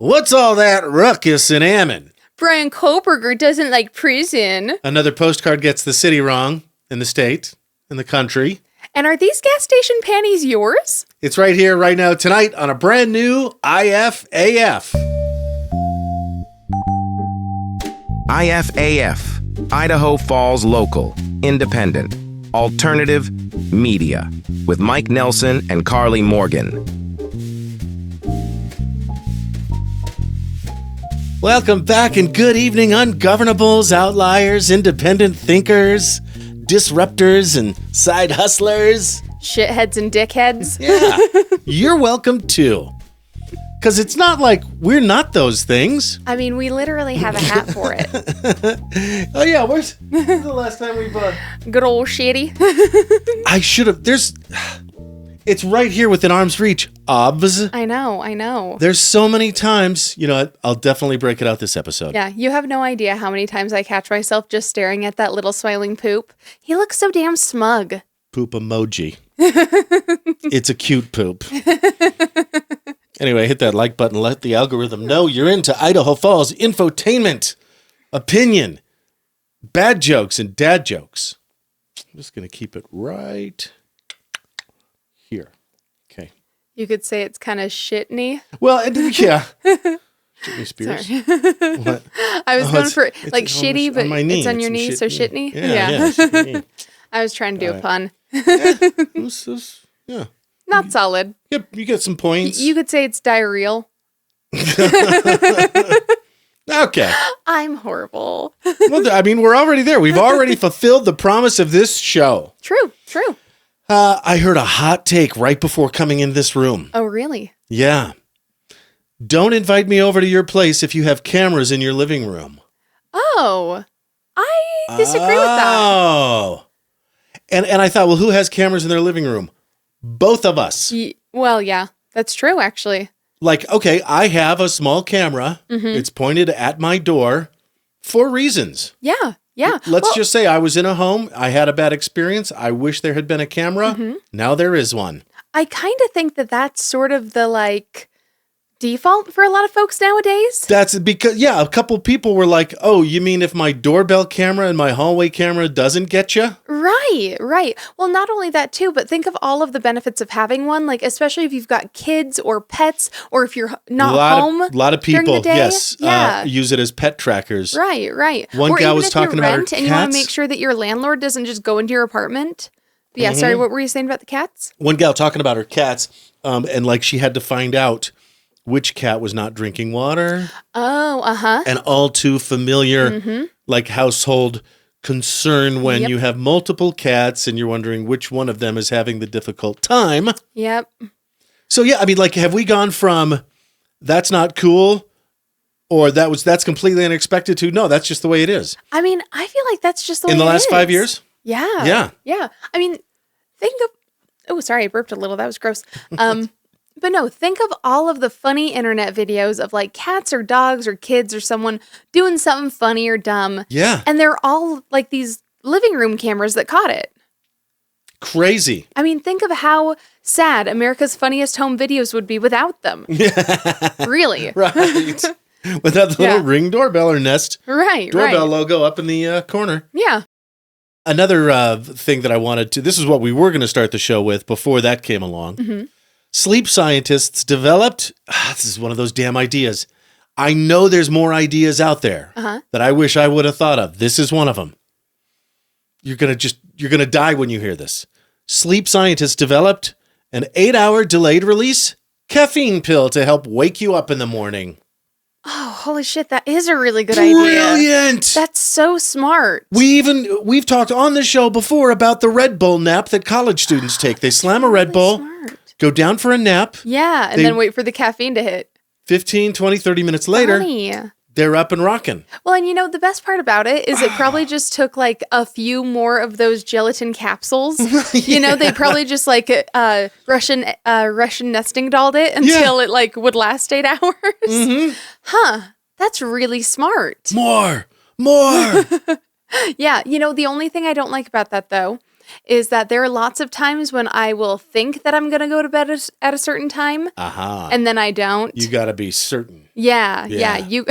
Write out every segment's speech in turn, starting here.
What's all that ruckus in Ammon? Brian Kohberger doesn't like prison. Another postcard gets the city wrong, in the state, in the country. And are these gas station panties yours? It's right here, right now, tonight on a brand new IFAF. IFAF, Idaho Falls Local, Independent, Alternative Media, with Mike Nelson and Karley Morgan. Welcome back and good evening, ungovernables, outliers, independent thinkers, disruptors, and side hustlers. Shitheads and dickheads. Yeah, you're welcome too. Because it's not like we're not those things. I mean, we literally have a hat for it. Oh yeah, when's the last time we've... Good old shitty. I should have... It's right here within arm's reach. Obs. I know. There's so many times, you know what? I'll definitely break it out this episode. Yeah, you have no idea how many times I catch myself just staring at that little smiling poop. He looks so damn smug. Poop emoji. It's a cute poop. Anyway, hit that like button. Let the algorithm know you're into Idaho Falls infotainment, opinion, bad jokes, and dad jokes. I'm just going to keep it right here. Okay. You could say it's kind of shitney. Well, yeah. Britney Spears. Sorry. What? I was going for like it's shitty, but it's on your knee, so shitney. Yeah. I was trying to do a pun. Yeah. Not solid. Yep, you get some points. You could say it's diarrheal. Okay. I'm horrible. Well, I mean, we're already there. We've already fulfilled the promise of this show. True. I heard a hot take right before coming in this room. Oh, really? Yeah. Don't invite me over to your place if you have cameras in your living room. Oh, I disagree with that. Oh. And I thought, well, who has cameras in their living room? Both of us. Well, yeah, that's true, actually. Like, okay, I have a small camera. Mm-hmm. It's pointed at my door for reasons. Yeah. Let's just say I was in a home. I had a bad experience. I wish there had been a camera. Mm-hmm. Now there is one. I kind of think that that's sort of the, default for a lot of folks nowadays. That's because, a couple people were like, oh, you mean if my doorbell camera and my hallway camera doesn't get you? Right. Well, not only that too, but think of all of the benefits of having one, especially if you've got kids or pets, or if you're not home. A lot of people, during the day. yes, use it as pet trackers. Right. One gal was talking about her cats. And you want to make sure that your landlord doesn't just go into your apartment. But yeah, sorry, what were you saying about the cats? One gal talking about her cats, and she had to find out which cat was not drinking water. Oh, uh-huh. And all too familiar, household concern when you have multiple cats and you're wondering which one of them is having the difficult time. Yep. So, yeah, I mean, have we gone from that's not cool or that's completely unexpected to no, that's just the way it is? I mean, I feel like that's just the way it is. In the last 5 years? Yeah. I mean, think of... Oh, sorry, I burped a little. That was gross. But no, think of all of the funny internet videos of cats or dogs or kids or someone doing something funny or dumb. Yeah. And they're all these living room cameras that caught it. Crazy. I mean, think of how sad America's Funniest Home Videos would be without them. Really. Right. Without the little Ring doorbell or Nest doorbell logo up in the corner. Yeah. Another thing that I wanted to, this is what we were going to start the show with before that came along. Mm-hmm. Sleep scientists developed, this is one of those damn ideas. I know there's more ideas out there that I wish I would have thought of. This is one of them. You're going to die when you hear this. Sleep scientists developed an 8-hour delayed release caffeine pill to help wake you up in the morning. Oh, holy shit. That is a really good idea. Brilliant. That's so smart. We've talked on the show before about the Red Bull nap that college students take. They slam a Red Bull. Smart. Go down for a nap. Yeah, and then wait for the caffeine to hit. 15, 20, 30 minutes later, they're up and rocking. Well, and the best part about it is it probably just took a few more of those gelatin capsules. They probably just Russian nesting dolled it until it would last 8 hours. Mm-hmm. Huh. That's really smart. More. Yeah. The only thing I don't like about that though is that there are lots of times when I will think that I'm going to go to bed at a certain time, and then I don't. You got to be certain. Yeah. You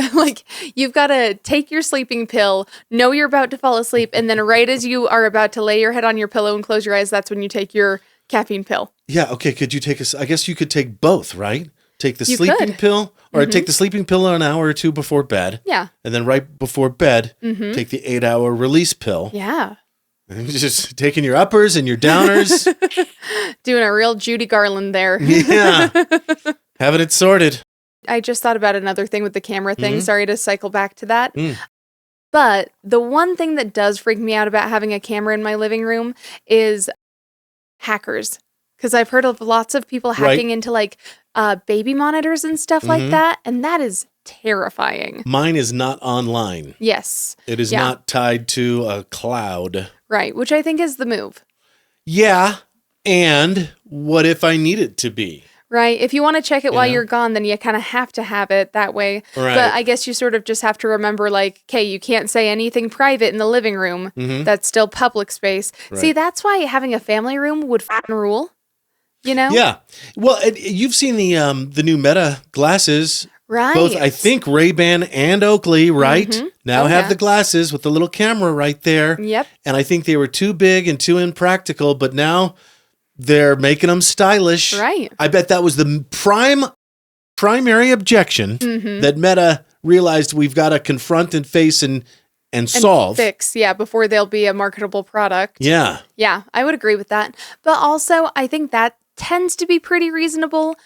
you've got to take your sleeping pill, know you're about to fall asleep, and then right as you are about to lay your head on your pillow and close your eyes, that's when you take your caffeine pill. Yeah. Okay. Could you take I guess you could take both, right? Take the sleeping pill, or take the sleeping pill an hour or two before bed. Yeah. And then right before bed, take the 8-hour release pill. Yeah. And just taking your uppers and your downers. Doing a real Judy Garland there. Yeah. Having it sorted. I just thought about another thing with the camera thing. Sorry to cycle back to that. But the one thing that does freak me out about having a camera in my living room is hackers. Because I've heard of lots of people hacking into like baby monitors and stuff like that. And that is terrifying. Mine is not online. Yes. It is not tied to a cloud. Right. Which I think is the move. Yeah. And what if I need it to be? Right. If you want to check it while you're gone, then you kind of have to have it that way. Right. But I guess you sort of just have to remember, like, okay, you can't say anything private in the living room. That's still public space. Right. See, that's why having a family room would f***ing rule. You know? Yeah. Well, you've seen the new Meta glasses. Right. Both, I think, Ray-Ban and Oakley, right? Now have the glasses with the little camera right there. Yep. And I think they were too big and too impractical, but now they're making them stylish. Right. I bet that was the primary objection that Meta realized we've got to confront and face and solve. Fix, before they'll be a marketable product. Yeah. Yeah, I would agree with that. But also, I think that tends to be pretty reasonable.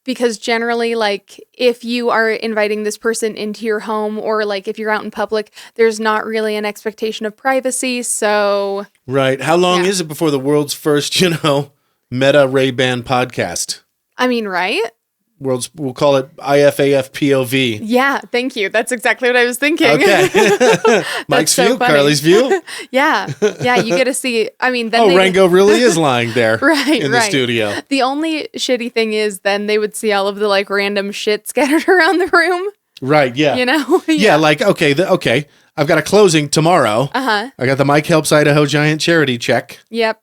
Because generally, like, if you are inviting this person into your home or, like, if you're out in public, there's not really an expectation of privacy, so... Right. How long is it before the world's first, Meta Ray-Ban podcast? I mean, right? We'll call it IFAF POV. Yeah, thank you. That's exactly what I was thinking. Okay. Mike's so view, funny. Karley's view. Yeah, you get to see, I mean... then Rango really is lying there in the studio. The only shitty thing is then they would see all of the, like, random shit scattered around the room. Right, yeah. You know? Yeah, like, okay, I've got a closing tomorrow. I got the Mike Helps Idaho Giant charity check. Yep.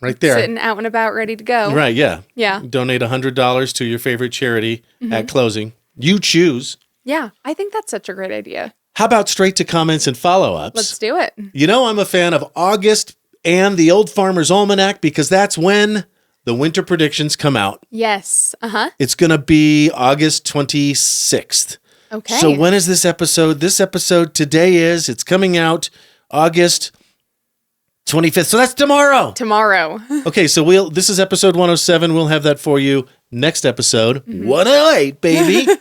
Right there. Sitting out and about, ready to go. Right, yeah. Yeah. Donate $100 to your favorite charity at closing. You choose. Yeah, I think that's such a great idea. How about straight to comments and follow-ups? Let's do it. I'm a fan of August and the Old Farmer's Almanac because that's when the winter predictions come out. Yes. It's going to be August 26th. Okay. So when is this episode? This episode today it's coming out August 25th. So that's tomorrow. Tomorrow. Okay, so this is episode 107. We'll have that for you next episode. 108, baby.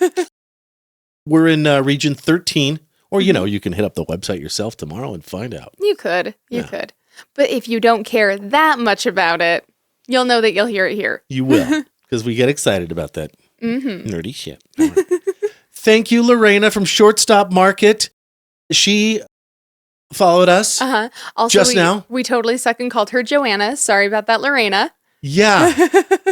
We're in region 13. Or, you can hit up the website yourself tomorrow and find out. You could. But if you don't care that much about it, you'll know that you'll hear it here. You will, because we get excited about that nerdy shit. All right. Thank you, Lorena from Shortstop Market. She followed us Also, just now. We totally second called her Joanna. Sorry about that, Lorena. Yeah.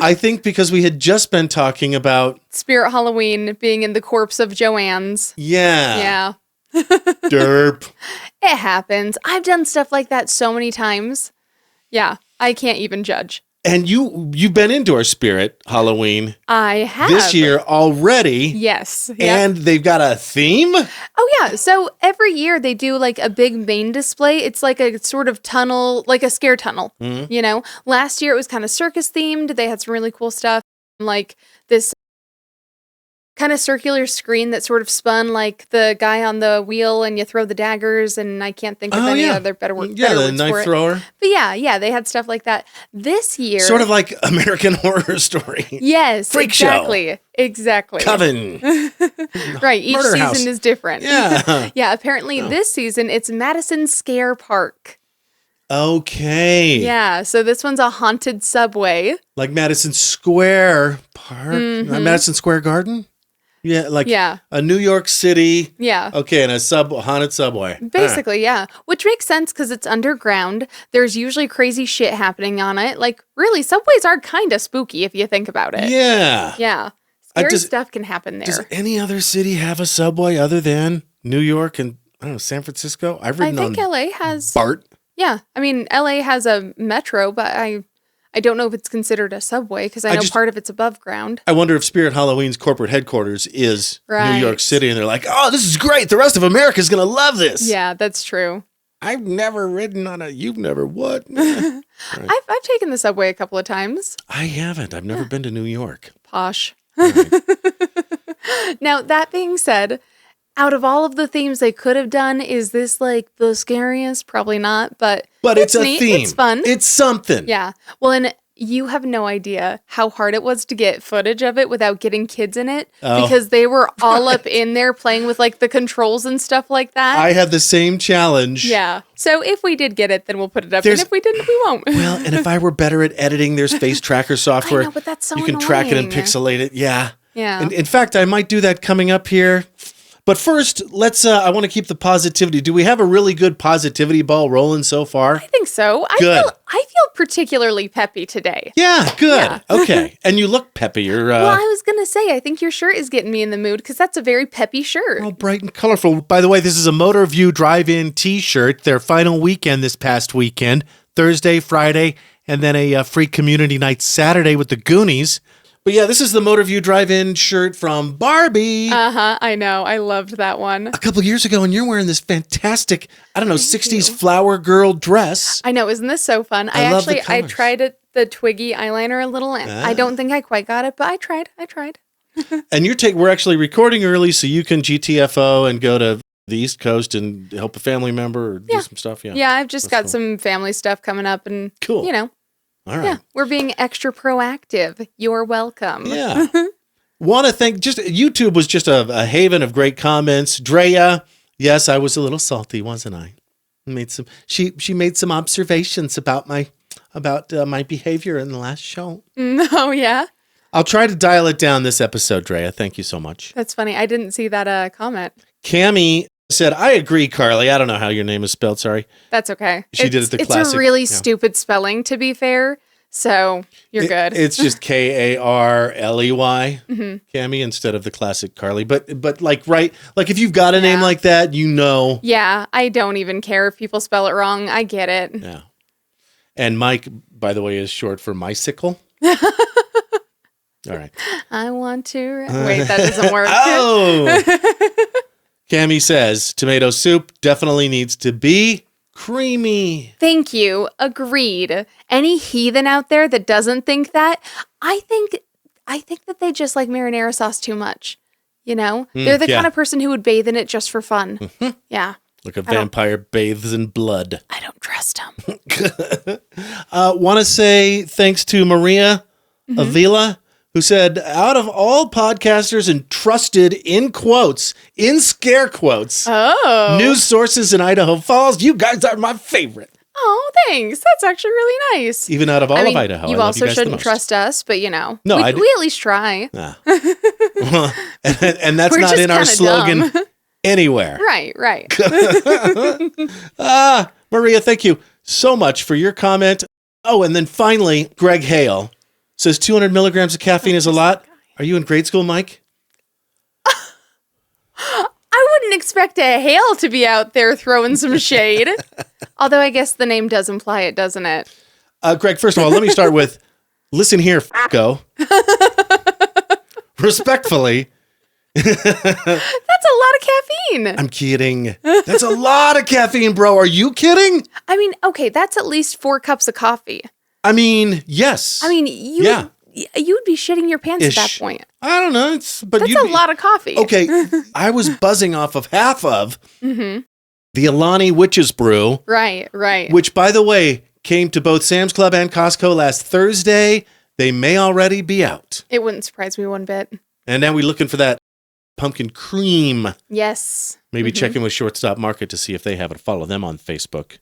I think because we had just been talking about Spirit Halloween being in the corpse of Joanne's. Yeah. Yeah. Derp. It happens. I've done stuff like that so many times. Yeah, I can't even judge. And you've been into our Spirit Halloween. I have. This year already. Yes. Yep. And they've got a theme? Oh, yeah. So every year they do like a big main display. It's like a sort of tunnel, like a scare tunnel, Last year it was kind of circus themed. They had some really cool stuff, like this kind of circular screen that sort of spun like the guy on the wheel and you throw the daggers, and I can't think of any other better word. Yeah, better the words knife for thrower. It. But yeah, they had stuff like that. This year, sort of like American Horror Story. Yes, Freak exactly. show. Exactly. Coven. Right, each Murder season house. is different. Yeah. Yeah, apparently this season it's Madison Scare Park. Okay. Yeah, so this one's a haunted subway. Like Madison Square Park. Madison Square Garden? Yeah, like a New York City. Yeah. Okay, and a haunted subway. Basically, yeah. Which makes sense because it's underground. There's usually crazy shit happening on it. Like, really, subways are kind of spooky if you think about it. Yeah. Yeah. Scary stuff can happen there. Does any other city have a subway other than New York and, I don't know, San Francisco? I've ridden I think LA has. BART. Yeah. I mean, LA has a metro, but I don't know if it's considered a subway because I know part of it's above ground. I wonder if Spirit Halloween's corporate headquarters is Right. New York City, and they're like, oh, this is great. The rest of America's going to love this. Yeah, that's true. I've never ridden on you've never what? Right. I've taken the subway a couple of times. I haven't. I've never been to New York. Posh. Right. Now, that being said, out of all of the themes they could have done, is this like the scariest? Probably not, but it's a neat. theme. It's fun. It's something. Yeah. Well, and you have no idea how hard it was to get footage of it without getting kids in it because they were all up in there playing with like the controls and stuff like that. I had the same challenge. Yeah. So if we did get it, then we'll put it up. And if we didn't, we won't. Well, and if I were better at editing, there's face tracker software. I know, but that's so you can track it and annoying. pixelate it. Yeah. Yeah. And in fact, I might do that coming up here. But first, I want to keep the positivity. Do we have a really good positivity ball rolling so far? I think so. Good. I feel particularly peppy today. Yeah, good. Yeah. Okay. And you look peppy. You're Well, I was going to say, I think your shirt is getting me in the mood because that's a very peppy shirt. all bright and colorful. By the way, this is a Motor View Drive-In t-shirt. Their final weekend this past weekend, Thursday, Friday, and then a free community night Saturday with the Goonies. But yeah, this is the Motor View Drive-In shirt from Barbie. I know. I loved that one. A couple years ago, and you're wearing this fantastic, 60s flower girl dress. I know. Isn't this so fun? I love the I colors. tried the Twiggy eyeliner a little, and I don't think I quite got it, but I tried. And we're actually recording early so you can GTFO and go to the East Coast and help a family member or do some stuff. Yeah. Yeah, I've just That's got some family stuff coming up, and Cool. All right. yeah, we're being extra proactive. You're welcome. Yeah. Want to thank, YouTube was just a haven of great comments. Drea, yes, I was a little salty, wasn't I? She made some observations about my behavior in the last show. Oh, yeah? I'll try to dial it down this episode, Drea. Thank you so much. That's funny. I didn't see that comment. Cammie said, I agree, Karley. I don't know how your name is spelled, sorry. That's okay. She did it the classic. It's a really stupid spelling, to be fair. So you're good. It's just Karley, Cammie, instead of the classic Karley. But like if you've got a name like that, you know. Yeah, I don't even care if people spell it wrong. I get it. Yeah. And Mike, by the way, is short for Mycicle. All right. I want to... Wait, that doesn't work. Oh! Cammie says, tomato soup definitely needs to be creamy. Thank you. Agreed. Any heathen out there that doesn't think that, I think that they just like marinara sauce too much. You know? They're the kind of person who would bathe in it just for fun. Mm-hmm. Yeah. Like a vampire bathes in blood. I don't trust them. Want to say thanks to Maria Avila, who said, out of all podcasters entrusted in scare quotes, news sources in Idaho Falls, you guys are my favorite. Oh, thanks. That's actually really nice. Even out of all of Idaho. You also shouldn't trust us, but we at least try. Nah. and that's We're not just in our kinda slogan dumb. anywhere. Right. Maria, thank you so much for your comment. Oh, and then finally, Greg Hale says 200 milligrams of caffeine is a lot. Are you in grade school, Mike? I wouldn't expect a Hale to be out there throwing some shade. Although I guess the name does imply it, doesn't it? Greg, first of all, let me start with, listen here, go. Respectfully. That's a lot of caffeine. I'm kidding. That's a lot of caffeine, bro. Are you kidding? I mean, okay, that's at least 4 cups of coffee. I mean, yes. I mean, you would be shitting your pants at that point. I don't know. That's a lot of coffee. Okay, I was buzzing off of half of the Alani Witch's Brew. Right. Which, by the way, came to both Sam's Club and Costco last Thursday. They may already be out. It wouldn't surprise me one bit. And now we're looking for that pumpkin cream. Yes. Maybe check in with Shortstop Market to see if they have it. Follow them on Facebook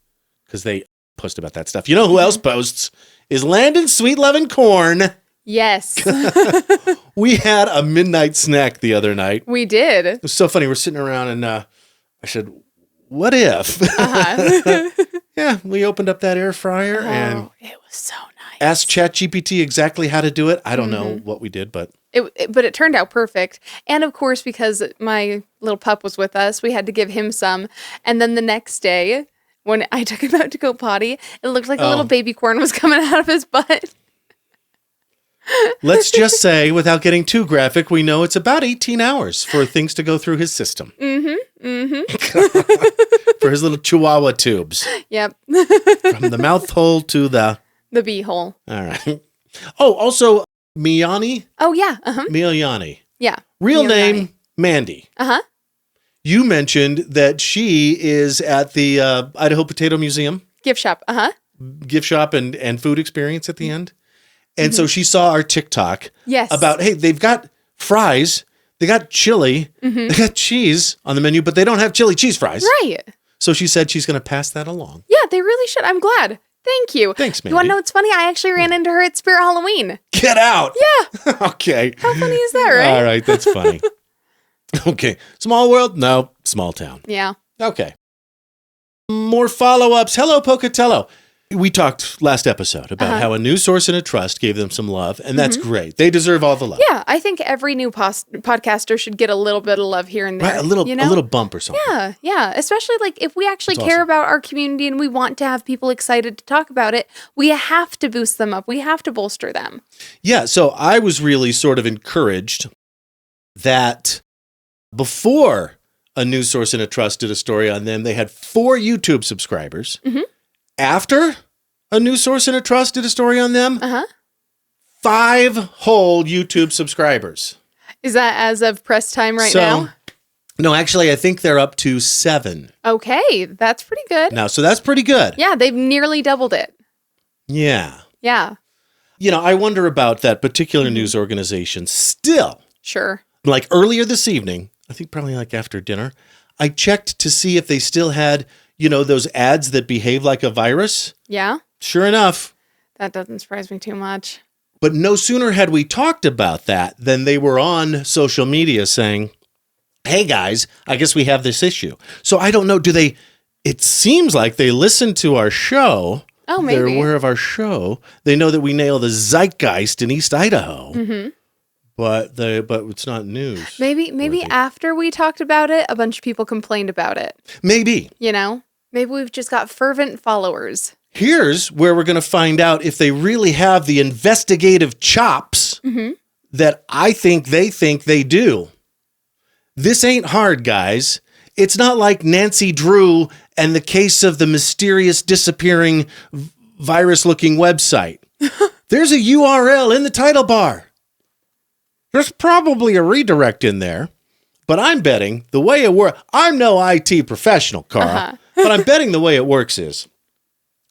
because they post about that stuff. You know who else posts? Is Landon Sweet Lovin' Corn. Yes. We had a midnight snack the other night. We did. It was so funny. We're sitting around and I said, what if? Yeah, we opened up that air fryer and it was so nice. Asked ChatGPT exactly how to do it. I don't know what we did, but it turned out perfect. And of course, because my little pup was with us, we had to give him some. And then the next day, when I took him out to go potty, it looked like a little baby corn was coming out of his butt. Let's just say, without getting too graphic, we know it's about 18 hours for things to go through his system. For his little chihuahua tubes. Yep. From the mouth hole to the beehole. All right. Oh, also, Miyani? Oh, yeah. Miyani. Yeah. Real Miyani. name, Mandy. You mentioned that she is at the Idaho Potato Museum. Gift shop. Gift shop and food experience at the end. And so she saw our TikTok about, hey, they've got fries, they got chili, they got cheese on the menu, but they don't have chili cheese fries. Right. So she said she's going to pass that along. Yeah, they really should. I'm glad. Thank you. Thanks, Mandy. You want to know what's funny? I actually ran into her at Spirit Halloween. Get out. Yeah. Okay. How funny is that, right? All right, that's funny. Okay. Small world? No. Small town. Yeah. Okay. More follow-ups. Hello, Pocatello. We talked last episode about how a news source and a trust gave them some love, and that's great. They deserve all the love. Yeah, I think every new podcaster should get a little bit of love here and there. Right, a little bump or something. Yeah. Especially like if we actually care about our community and we want to have people excited to talk about it, we have to boost them up. We have to bolster them. Yeah, so I was really sort of encouraged that before a news source and a trust did a story on them, they had 4 YouTube subscribers. After a news source and a trust did a story on them, 5 whole YouTube subscribers. Is that as of press time now? No, actually, I think they're up to 7. Okay, that's pretty good. Now, so that's pretty good. Yeah, they've nearly doubled it. Yeah. Yeah. You know, I wonder about that particular news organization still. Sure. Like earlier this evening, I think probably like after dinner, I checked to see if they still had, you know, those ads that behave like a virus. Yeah. Sure enough. That doesn't surprise me too much. But no sooner had we talked about that than they were on social media saying, hey guys, I guess we have this issue. So I don't know, it seems like they listen to our show. Oh, maybe. They're aware of our show. They know that we nail the zeitgeist in East Idaho. But it's not news. Maybe after we talked about it, a bunch of people complained about it. Maybe. You know? Maybe we've just got fervent followers. Here's where we're going to find out if they really have the investigative chops that I think they do. This ain't hard, guys. It's not like Nancy Drew and the case of the mysterious disappearing virus-looking website. There's a URL in the title bar. There's probably a redirect in there, but I'm betting the way it works, I'm no IT professional, Carl, but I'm betting the way it works is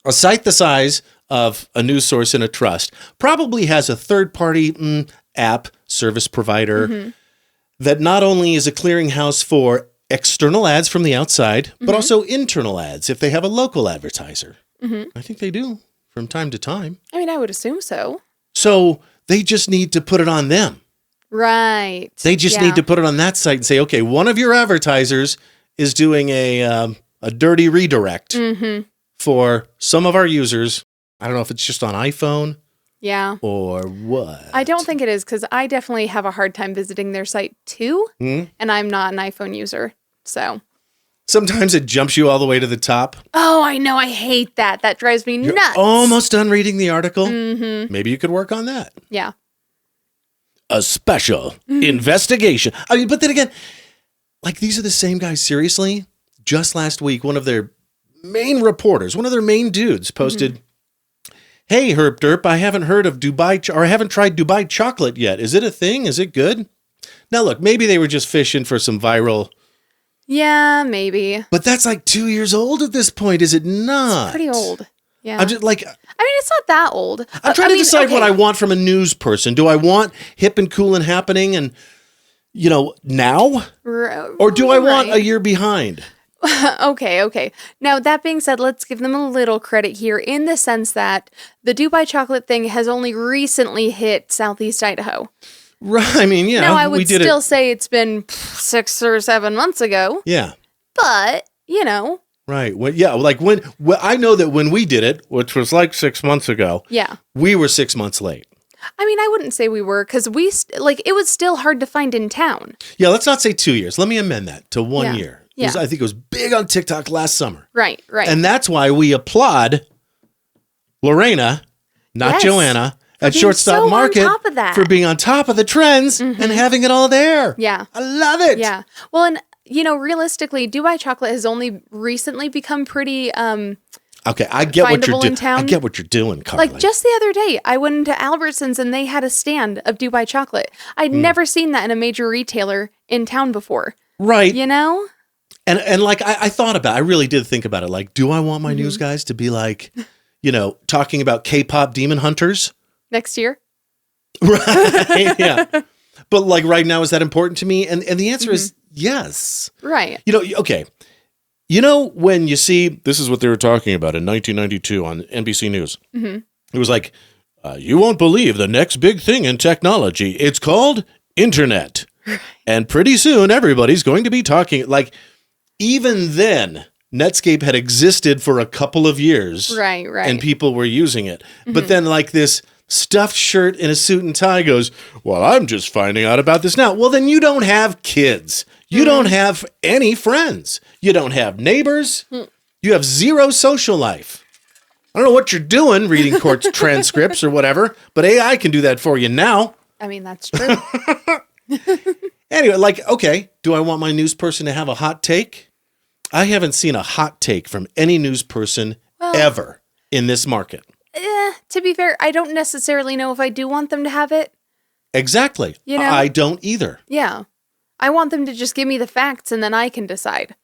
a site the size of a news source and a trust probably has a third-party app service provider that not only is a clearinghouse for external ads from the outside, but also internal ads if they have a local advertiser. I think they do from time to time. I mean, I would assume so. So they just need to put it on them. Right. They just need to put it on that site and say, okay, one of your advertisers is doing a dirty redirect for some of our users. I don't know if it's just on iPhone. Yeah. Or what? I don't think it is because I definitely have a hard time visiting their site too. And I'm not an iPhone user. So sometimes it jumps you all the way to the top. Oh, I know. I hate that. That drives me nuts. Almost done reading the article. Maybe you could work on that. Yeah. A special investigation. I mean, but then again, like these are the same guys. Seriously, just last week, one of their main reporters, one of their main dudes posted, hey, Herp Derp, I haven't heard of I haven't tried Dubai chocolate yet. Is it a thing? Is it good? Now, look, maybe they were just fishing for some viral. Yeah, maybe. But that's like 2 years old at this point, is it not? It's pretty old. Yeah. I'm just like, I mean, it's not that old. I'm trying to decide what I want from a news person. Do I want hip and cool and happening and, you know, now? Or do I want a year behind? Okay. Now, that being said, let's give them a little credit here in the sense that the Dubai chocolate thing has only recently hit Southeast Idaho. Right. I mean, yeah. Now, I would still say it's been 6 or 7 months ago. Yeah. But, you know. Right. Well, yeah. Like I know that when we did it, which was like 6 months ago. Yeah. We were 6 months late. I mean, I wouldn't say we were because it was still hard to find in town. Yeah. Let's not say 2 years. Let me amend that to 1 year. Yeah. I think it was big on TikTok last summer. Right. And that's why we applaud Lorena, not Yes. Joanna, at being Shortstop so Market on top of that. for being on top of the trends and having it all there. Yeah. I love it. Yeah. Well, and realistically, Dubai chocolate has only recently become pretty Okay, I get what you're findable in doing. town. I get what you're doing, Karley. like just the other day, I went into Albertsons and they had a stand of Dubai chocolate. I'd never seen that in a major retailer in town before. Right. You know? And like I thought about it. I really did think about it. Like, do I want my news guys to be like, talking about K-pop demon hunters? Next year. Right. Yeah. But like right now, is that important to me? And the answer is yes. Right. Okay. When you see, this is what they were talking about in 1992 on NBC News. It was like, you won't believe the next big thing in technology. It's called internet. And pretty soon, everybody's going to be talking. Like, even then, Netscape had existed for a couple of years. Right. And people were using it. But then like this stuffed shirt in a suit and tie goes, well, I'm just finding out about this now. Well, then you don't have kids. You don't have any friends. You don't have neighbors. You have zero social life. I don't know what you're doing reading court transcripts or whatever, but AI can do that for you now. I mean, that's true. Anyway, like, okay, do I want my news person to have a hot take? I haven't seen a hot take from any news person ever in this market. To be fair, I don't necessarily know if I do want them to have it. Exactly. I don't either. Yeah. I want them to just give me the facts and then I can decide.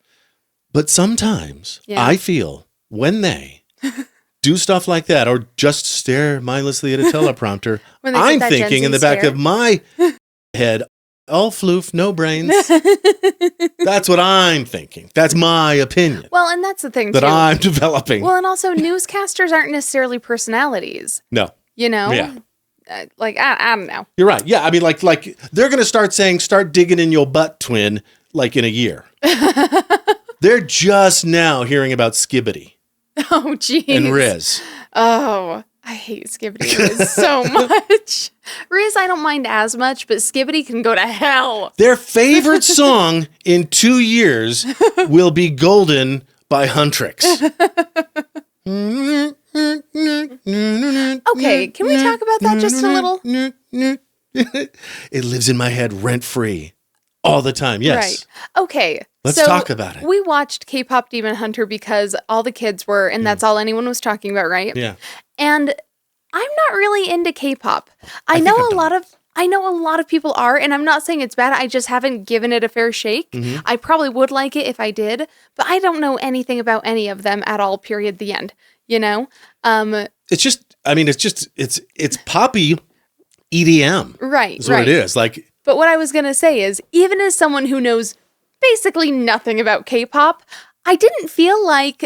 But sometimes I feel when they do stuff like that or just stare mindlessly at a teleprompter, I'm thinking in the back of my head, all floof, no brains. That's what I'm thinking. That's my opinion. Well, and that's the thing, that I'm developing. Well, and also newscasters aren't necessarily personalities. No. Yeah. I don't know. You're right. Yeah, I mean, like they're going to start digging in your butt, twin, like in a year. They're just now hearing about Skibbity. Oh, geez. And Riz. Oh, I hate Skibbity and Riz so much. Riz, I don't mind as much, but Skibbity can go to hell. Their favorite song in 2 years will be Golden by Huntrix. Okay, can we talk about that just a little? It lives in my head rent-free all the time. Yes. Right. Okay. Let's talk about it. We watched K-pop Demon Hunter because all the kids were, and that's all anyone was talking about, right? Yeah. And I'm not really into K-pop. I know a lot of people are, and I'm not saying it's bad. I just haven't given it a fair shake. I probably would like it if I did, but I don't know anything about any of them at all, period, the end. It's poppy EDM. Right. That's what it is. Like, but what I was going to say is, even as someone who knows basically nothing about K-pop, I didn't feel like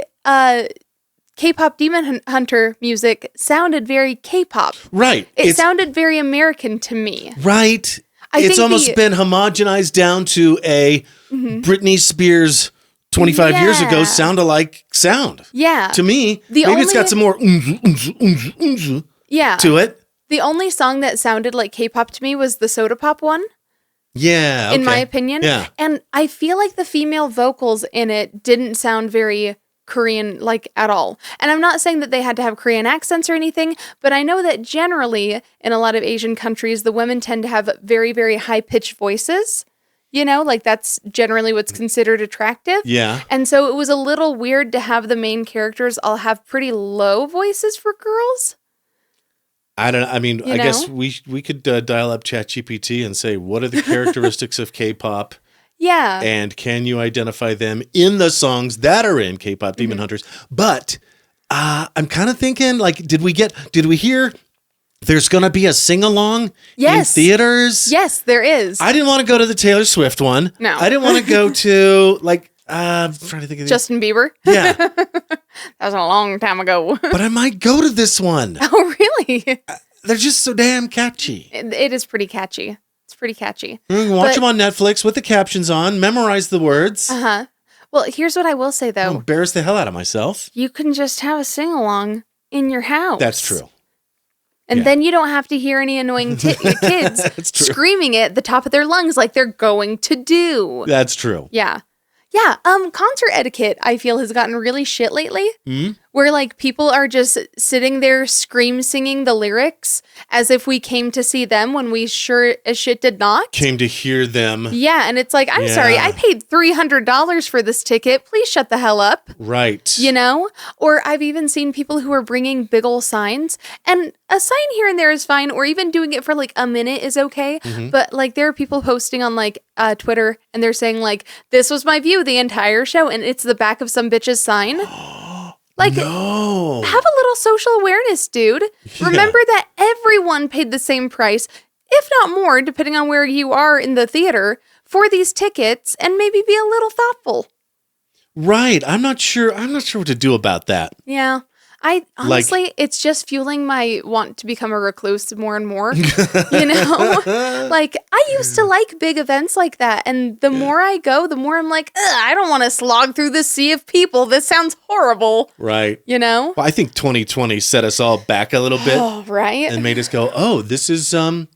K-pop Demon Hunter music sounded very K-pop. Right. It sounded very American to me. Right. It's almost been homogenized down to a Britney Spears 25 years ago sound-alike sound. Yeah. To me, maybe it's got some more to it. The only song that sounded like K-pop to me was the Soda Pop one. Yeah. In my opinion. Yeah. And I feel like the female vocals in it didn't sound very Korean like at all. And I'm not saying that they had to have Korean accents or anything, but I know that generally in a lot of Asian countries, the women tend to have very, very high-pitched voices. Like that's generally what's considered attractive. Yeah. And so it was a little weird to have the main characters all have pretty low voices for girls. I don't know. I mean, I guess we could dial up ChatGPT and say, what are the characteristics of K-pop? Yeah. And can you identify them in the songs that are in K-pop Demon Hunters? But I'm kind of thinking, like, did we hear there's going to be a sing-along in theaters? Yes, there is. I didn't want to go to the Taylor Swift one. No. I didn't want to go to, like, I'm trying to think of Justin Bieber? Yeah. That was a long time ago. But I might go to this one. Oh, really? They're just so damn catchy. It is pretty catchy. It's pretty catchy. Watch them on Netflix with the captions on, memorize the words. Uh-huh. Well, here's what I will say, though. I'll embarrass the hell out of myself. You can just have a sing-along in your house. That's true. And then you don't have to hear any annoying kids screaming it at the top of their lungs like they're going to do. That's true. Yeah. Yeah, concert etiquette, I feel, has gotten really shit lately. Where, like, people are just sitting there scream singing the lyrics as if we came to see them when we sure as shit did not. Came to hear them. Yeah, and it's like, I'm sorry, I paid $300 for this ticket. Please shut the hell up. Right. You know? Or I've even seen people who are bringing big ol' signs, and a sign here and there is fine, or even doing it for like a minute is okay. But like there are people posting on like Twitter, and they're saying like, this was my view the entire show, and it's the back of some bitch's sign. Like, no. Have a little social awareness, dude. Yeah. Remember that everyone paid the same price, if not more, depending on where you are in the theater, for these tickets, and maybe be a little thoughtful. Right. I'm not sure what to do about that. Yeah. I honestly, it's just fueling my want to become a recluse more and more, you know? Like, I used to like big events like that. And the more I go, the more I'm like, I don't want to slog through this sea of people. This sounds horrible. Right. You know? Well, I think 2020 set us all back a little bit. Oh, right. And made us go, oh, this is a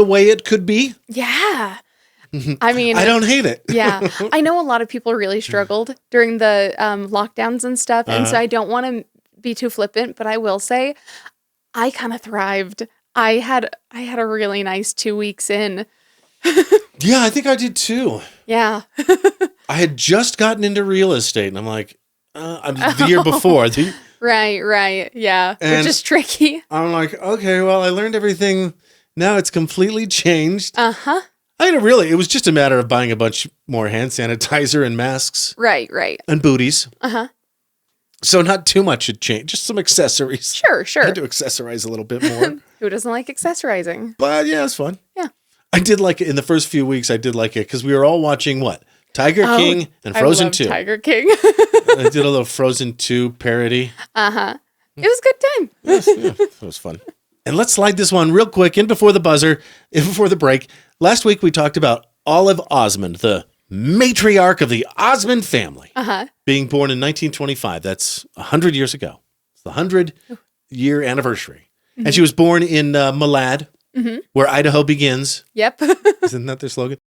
way it could be. Yeah. I mean, I don't hate it. Yeah. I know a lot of people really struggled during the lockdowns and stuff. And so I don't want to be too flippant, but I will say I kind of thrived. I had a really nice 2 weeks in. Yeah, I think I did too. Yeah. I had just gotten into real estate, and I'm like, the year before. Right. Yeah. Which is tricky. I'm like, okay, well, I learned everything. Now it's completely changed. Uh-huh. It was just a matter of buying a bunch more hand sanitizer and masks. Right. And booties. Uh-huh. So not too much had changed, just some accessories. Sure. I had to accessorize a little bit more. Who doesn't like accessorizing? But yeah, it's fun. Yeah. I did like it in the first few weeks. I did like it because we were all watching what? Tiger King and Frozen 2. Tiger King. I did a little Frozen 2 parody. Uh-huh. It was a good time. Yes, yeah, it was fun. And let's slide this one real quick in before the buzzer, before the break. Last week we talked about Olive Osmond, the matriarch of the Osmond family, being born in 1925. That's 100 years ago. It's the 100-year anniversary. Mm-hmm. And she was born in Malad, where Idaho begins. Yep. Isn't that their slogan?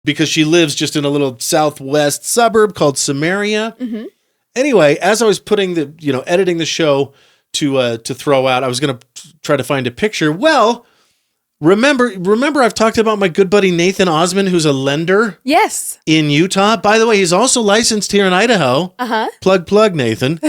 Because she lives just in a little southwest suburb called Samaria. Mm-hmm. Anyway, as I was editing the show to throw out, I was going to try to find a picture. Well, remember I've talked about my good buddy Nathan Osmond, who's a lender. Yes. In Utah. By the way, he's also licensed here in Idaho. Uh-huh. Plug, Nathan.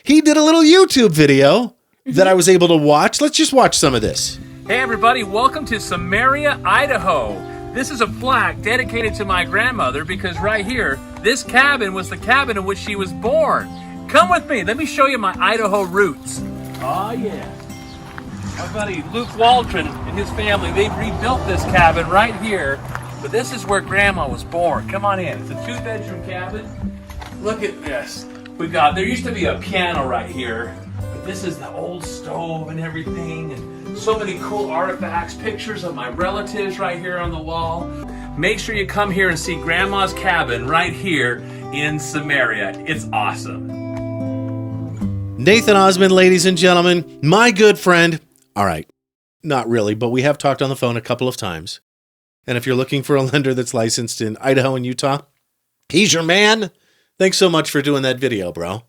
He did a little YouTube video that I was able to watch. Let's just watch some of this. Hey everybody, welcome to Samaria, Idaho. This is a plaque dedicated to my grandmother because right here, this cabin was the cabin in which she was born. Come with me, let me show you my Idaho roots. Oh yeah. My buddy Luke Waldron and his family, they rebuilt this cabin right here, but this is where Grandma was born. Come on in, it's a 2-bedroom cabin. Look at this. There used to be a piano right here, but this is the old stove and everything, and so many cool artifacts, pictures of my relatives right here on the wall. Make sure you come here and see Grandma's cabin right here in Samaria. It's awesome. Nathan Osmond, ladies and gentlemen, my good friend. All right, not really, but we have talked on the phone a couple of times. And if you're looking for a lender that's licensed in Idaho and Utah, he's your man. Thanks so much for doing that video, bro.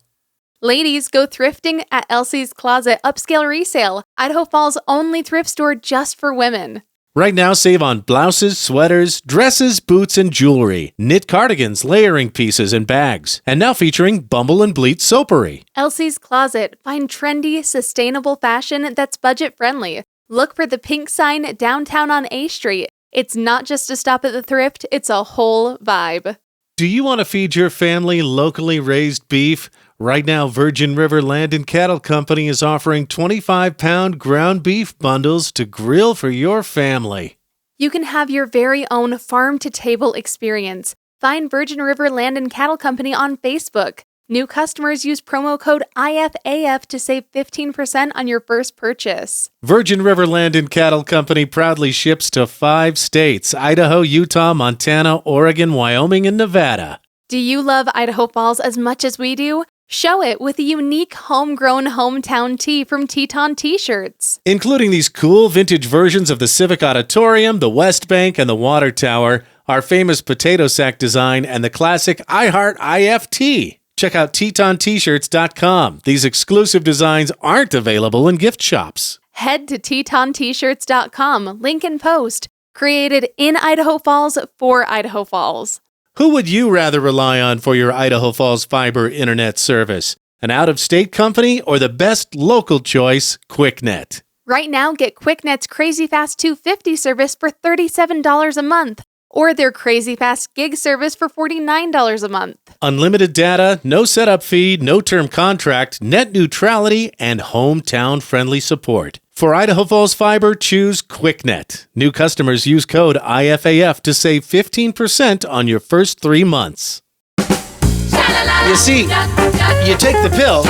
Ladies, go thrifting at Elsie's Closet Upscale Resale, Idaho Falls' only thrift store just for women. Right now, save on blouses, sweaters, dresses, boots, and jewelry, knit cardigans, layering pieces, and bags. And now featuring Bumble and Bleat soapery. Elsie's Closet. Find trendy, sustainable fashion that's budget-friendly. Look for the pink sign downtown on A Street. It's not just a stop at the thrift, it's a whole vibe. Do you want to feed your family locally raised beef? Right now, Virgin River Land and Cattle Company is offering 25-pound ground beef bundles to grill for your family. You can have your very own farm-to-table experience. Find Virgin River Land and Cattle Company on Facebook. New customers use promo code IFAF to save 15% on your first purchase. Virgin River Land and Cattle Company proudly ships to 5 states: Idaho, Utah, Montana, Oregon, Wyoming, and Nevada. Do you love Idaho Falls as much as we do? Show it with a unique homegrown hometown tee from Teton T-shirts. Including these cool vintage versions of the Civic Auditorium, the West Bank, and the Water Tower, our famous potato sack design, and the classic I Heart IFT. Check out TetonT-shirts.com. These exclusive designs aren't available in gift shops. Head to TetonT-shirts.com, link in post. Created in Idaho Falls for Idaho Falls. Who would you rather rely on for your Idaho Falls fiber internet service? An out-of-state company or the best local choice, QuickNet? Right now, get QuickNet's Crazy Fast 250 service for $37 a month, or their Crazy Fast Gig service for $49 a month. Unlimited data, no setup fee, no term contract, net neutrality, and hometown-friendly support. For Idaho Falls Fiber, choose QuickNet. New customers use code IFAF to save 15% on your first 3 months. You see, you take the pill,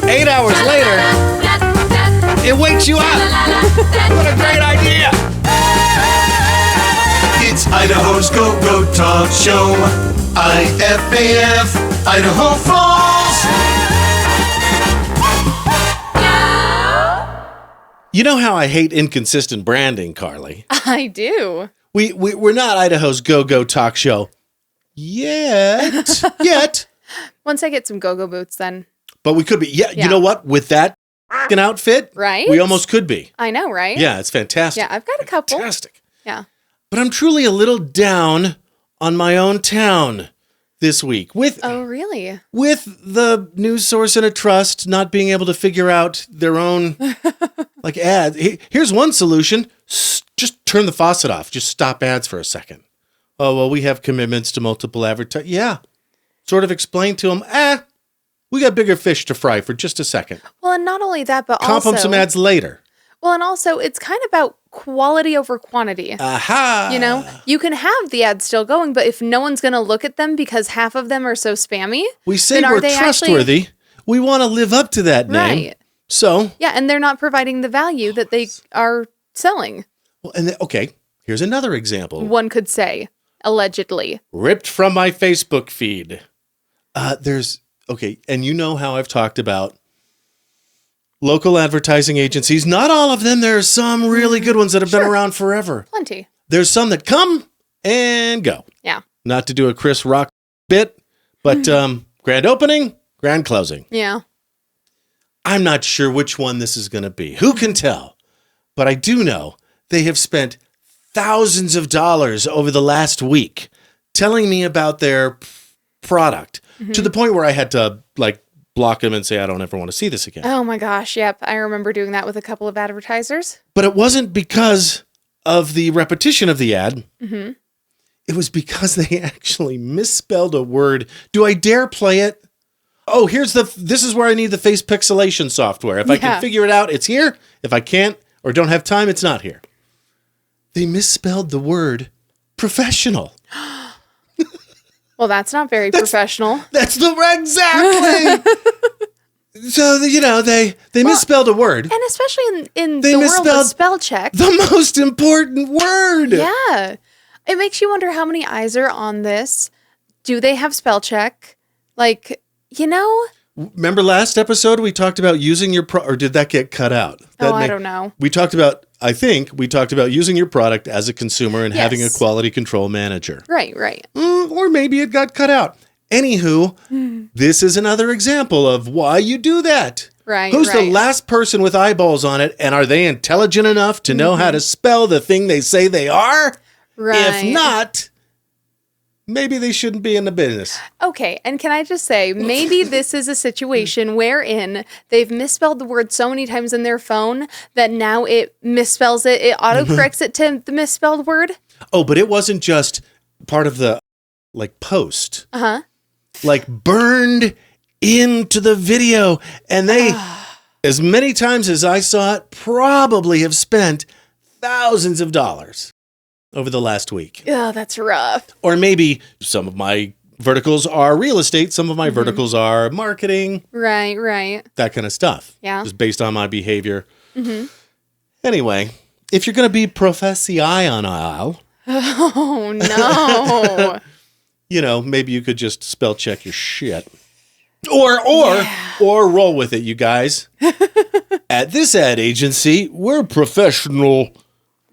8 hours later, it wakes you up. What a great idea! It's Idaho's Go-Go Talk Show. IFAF, Idaho Falls. You know how I hate inconsistent branding, Karley. I do. We're not Idaho's Go-Go Talk Show yet. Once I get some go-go boots, then. But we could be. Yeah, you know what? With that f***ing outfit, right? We almost could be. I know, right? Yeah, it's fantastic. Yeah, I've got a couple. Fantastic. Yeah. But I'm truly a little down on my own town this week. Oh, really? With the news source and a trust not being able to figure out their own like ads. Here's one solution. Just turn the faucet off. Just stop ads for a second. Oh, well, we have commitments to multiple advertising. Yeah. Sort of explain to them, we got bigger fish to fry for just a second. Well, and not only that, but Comp them some ads later. Well, and also, it's kind of about quality over quantity. Aha! You know, you can have the ads still going, but if no one's going to look at them because half of them are so spammy, we say we're trustworthy. We want to live up to that name. Right. So. Yeah, and they're not providing the value that they are selling. Well, and okay, here's another example. One could say, allegedly. Ripped from my Facebook feed. And you know how I've talked about local advertising agencies. Not all of them. There are some really good ones that have been around forever. Plenty. There's some that come and go. Yeah. Not to do a Chris Rock bit, but grand opening, grand closing. Yeah. I'm not sure which one this is going to be. Who can tell? But I do know they have spent thousands of dollars over the last week telling me about their product to the point where I had to block them and say, I don't ever want to see this again. Oh my gosh. Yep. I remember doing that with a couple of advertisers. But it wasn't because of the repetition of the ad. Mm-hmm. It was because they actually misspelled a word. Do I dare play it? Oh, this is where I need the face pixelation software. If I can figure it out, it's here. If I can't or don't have time, it's not here. They misspelled the word professional. Well, that's not very professional. That's exactly. So, they misspelled a word. And especially in the world of spell check. The most important word. Yeah. It makes you wonder how many eyes are on this. Do they have spell check? Remember last episode we talked about using your or did that get cut out? I don't know. We talked about using your product as a consumer and having a quality control manager. Right. Or maybe it got cut out. Anywho, this is another example of why you do that. Right. Who's the last person with eyeballs on it, and are they intelligent enough to know how to spell the thing they say they are? Right. If not, maybe they shouldn't be in the business. Okay, and can I just say, maybe this is a situation wherein they've misspelled the word so many times in their phone that now it misspells it. It autocorrects it to the misspelled word. Oh, but it wasn't just part of the, post. Uh-huh. Burned into the video. And they, as many times as I saw it, probably have spent thousands of dollars over the last week. Oh, that's rough. Or maybe some of my verticals are real estate. Some of my verticals are marketing. Right. That kind of stuff. Yeah. Just based on my behavior. Mm-hmm. Anyway, if you're going to be professional. Oh, no. Maybe you could just spell check your shit. Or roll with it, you guys. At this ad agency, we're professional.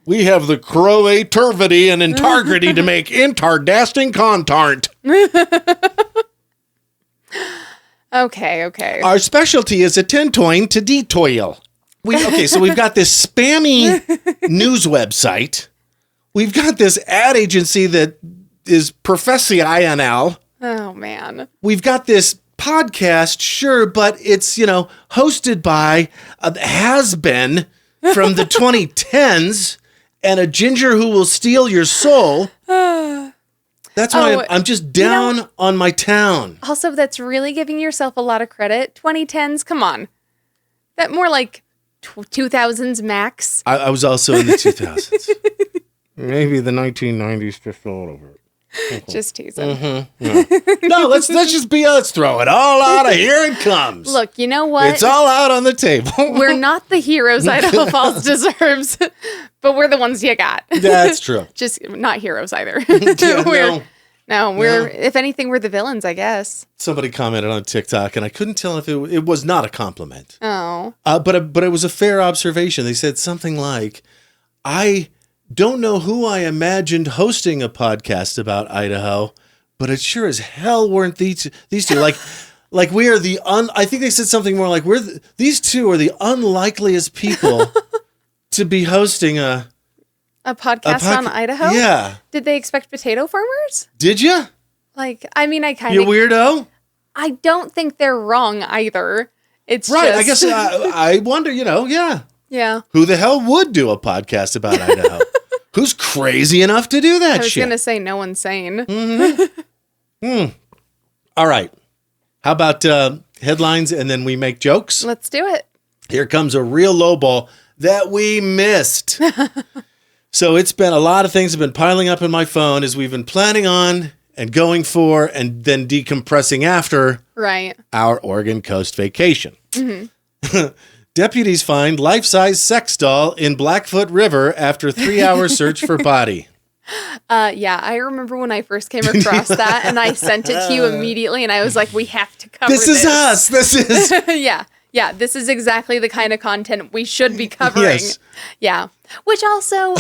We have the crow turvity and integrity to make intardasting content. Okay. Our specialty is a tentoin to detoil. So we've got this spammy news website. We've got this ad agency that is professional. Oh, man. We've got this podcast, sure, but it's, hosted by a has-been from the 2010s and a ginger who will steal your soul. That's why I'm just down on my town. Also, that's really giving yourself a lot of credit. 2010s, come on. That more like 2000s max. I was also in the 2000s. Maybe the 1990s just a little bit. Just teasing. Mm-hmm. No, let's throw it all out of here it comes. Look, you know what? It's all out on the table. We're not the heroes Idaho Falls deserves, but we're the ones you got. That's true. Just not heroes either. Yeah, we're if anything, we're the villains, I guess. Somebody commented on TikTok, and I couldn't tell if it was not a compliment. Oh. But it was a fair observation. They said something like, I don't know who I imagined hosting a podcast about Idaho, but it sure as hell weren't these two. Like we are I think they said something more like these two are the unlikeliest people to be hosting a podcast on Idaho? Yeah. Did they expect potato farmers? Did you? I kind You of... weirdo? I don't think they're wrong either. It's right. Just... I guess I wonder, yeah. Yeah. Who the hell would do a podcast about Idaho? Who's crazy enough to do that shit? I was going to say no one's sane. All right. How about headlines and then we make jokes? Let's do it. Here comes a real lowball that we missed. So it's been a lot of things have been piling up in my phone as we've been planning on and going for and then decompressing after our Oregon coast vacation. Mm-hmm. Deputies find life-size sex doll in Blackfoot River after 3-hour search for body. Yeah, I remember when I first came across that and I sent it to you immediately and I was like, we have to cover this. This is us. This is... Yeah, this is exactly the kind of content we should be covering. Yes. Yeah. Which also,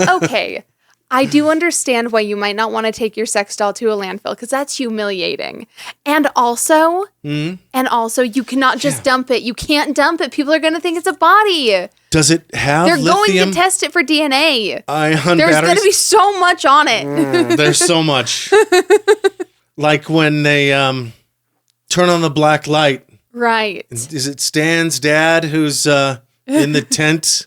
okay, I do understand why you might not want to take your sex doll to a landfill because that's humiliating. And also, you cannot just dump it. You can't dump it. People are going to think it's a body. Does it have They're lithium? going to test it for DNA. Ion There's batteries? going to be so much on it. There's so much. Like when they turn on the black light. Right. Is it Stan's dad who's in the tent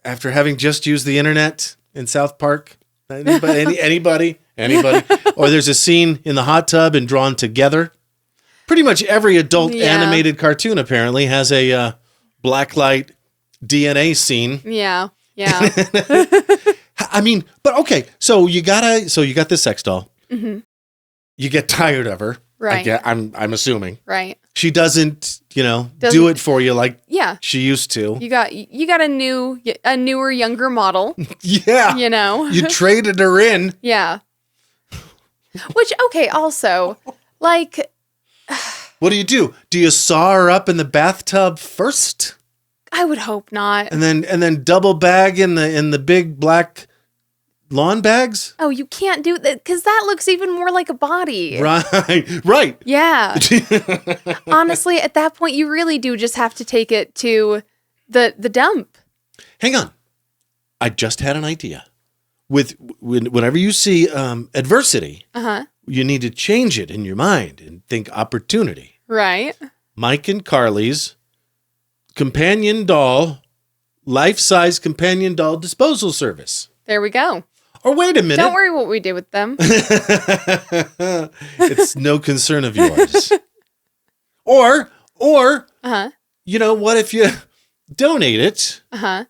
after having just used the internet in South Park? Anybody? Or there's a scene in the hot tub in Drawn Together. Pretty much every adult animated cartoon apparently has a blacklight DNA scene. Yeah. I mean, but okay. So you got this sex doll. Mm-hmm. You get tired of her. Right. I'm assuming. Right. She doesn't do it for you like she used to. You got a newer, younger model. Yeah. You traded her in. Yeah. Which, okay, also, like... What do? Do you saw her up in the bathtub first? I would hope not. And then double bag in the big black lawn bags? Oh, you can't do that because that looks even more like a body. Right. Yeah. Honestly, at that point, you really do just have to take it to the dump. Hang on. I just had an idea. Whenever you see adversity, you need to change it in your mind and think opportunity. Right. Mike and Karley's companion doll, life-size companion doll disposal service. There we go. Or wait a minute. Don't worry what we do with them. It's no concern of yours. Or, what if you donate it? I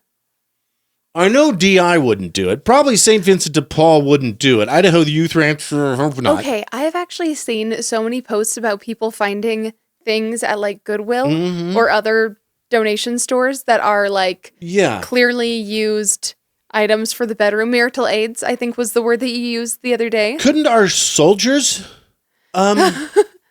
know DI wouldn't do it. Probably St. Vincent de Paul wouldn't do it. Idaho Youth Ranch, hope not. Okay, I have actually seen so many posts about people finding things at like Goodwill or other donation stores that are like clearly used items for the bedroom. Marital aids, I think was the word that you used the other day. Couldn't our soldiers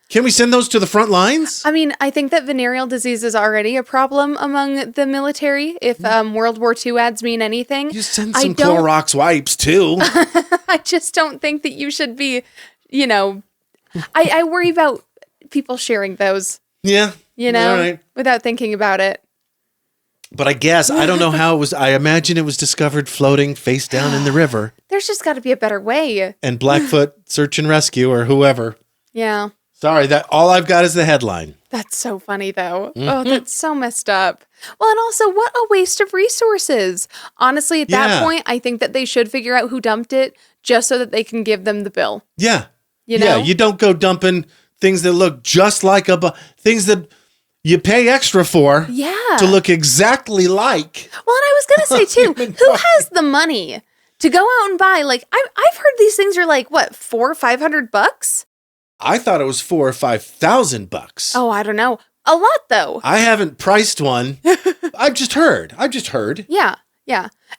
Can we send those to the front lines? I mean, I think that venereal disease is already a problem among the military. If World War II ads mean anything, You send some Clorox wipes too. I just don't think that you should be, I worry about people sharing those, Yeah. All right. without thinking about it. But I guess, I don't know how it was. I imagine it was discovered floating face down in the river. There's just got to be a better way. And Blackfoot Search and Rescue or whoever. Yeah. Sorry, that all I've got is the headline. That's so funny, though. Oh, that's so messed up. Well, and also, what a waste of resources. Honestly, at that point, I think that they should figure out who dumped it just so that they can give them the bill. Yeah. Yeah, you don't go dumping things that look just like things that you pay extra for to look exactly like. Well, and I was going to say, too, who has the money to go out and buy, like, I've heard these things are like, what, $400 or $500? I thought it was $4,000 or $5,000. Oh, I don't know. A lot, though. I haven't priced one. I've just heard. Yeah.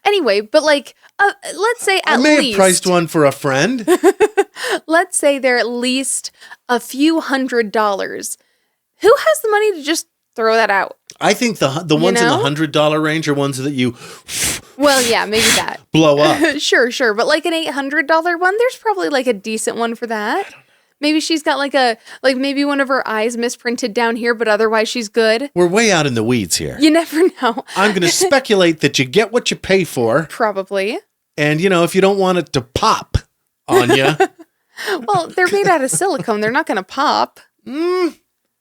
Anyway, but like, let's say I may have priced one for a friend. Let's say they're at least a few $100s. Who has the money to just throw that out? I think the ones in the $100 range are ones that you Well, yeah, maybe that. blow up. Sure. But like an $800 one, there's probably like a decent one for that. Maybe she's got maybe one of her eyes misprinted down here, but otherwise she's good. We're way out in the weeds here. You never know. I'm going to speculate that you get what you pay for. Probably. And, if you don't want it to pop on you. Well, they're made out of silicone. They're not going to pop.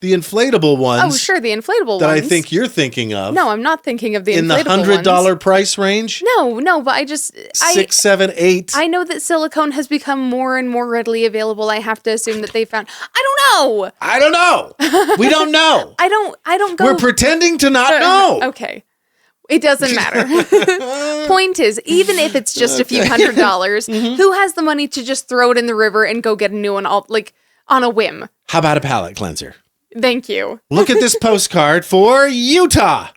The inflatable ones. Oh, sure, the inflatable that ones. I think you're thinking of. No, I'm not thinking of the in inflatable the $100 price range. No, but I just 6, 7, 8. I know that silicone has become more and more readily available. I have to assume that they found. I don't know. We don't know. I don't go. We're pretending to not know. Okay. It doesn't matter. Point is, even if it's just a few $100s, who has the money to just throw it in the river and go get a new one on a whim? How about a palate cleanser? Thank you. Look at this postcard for Utah.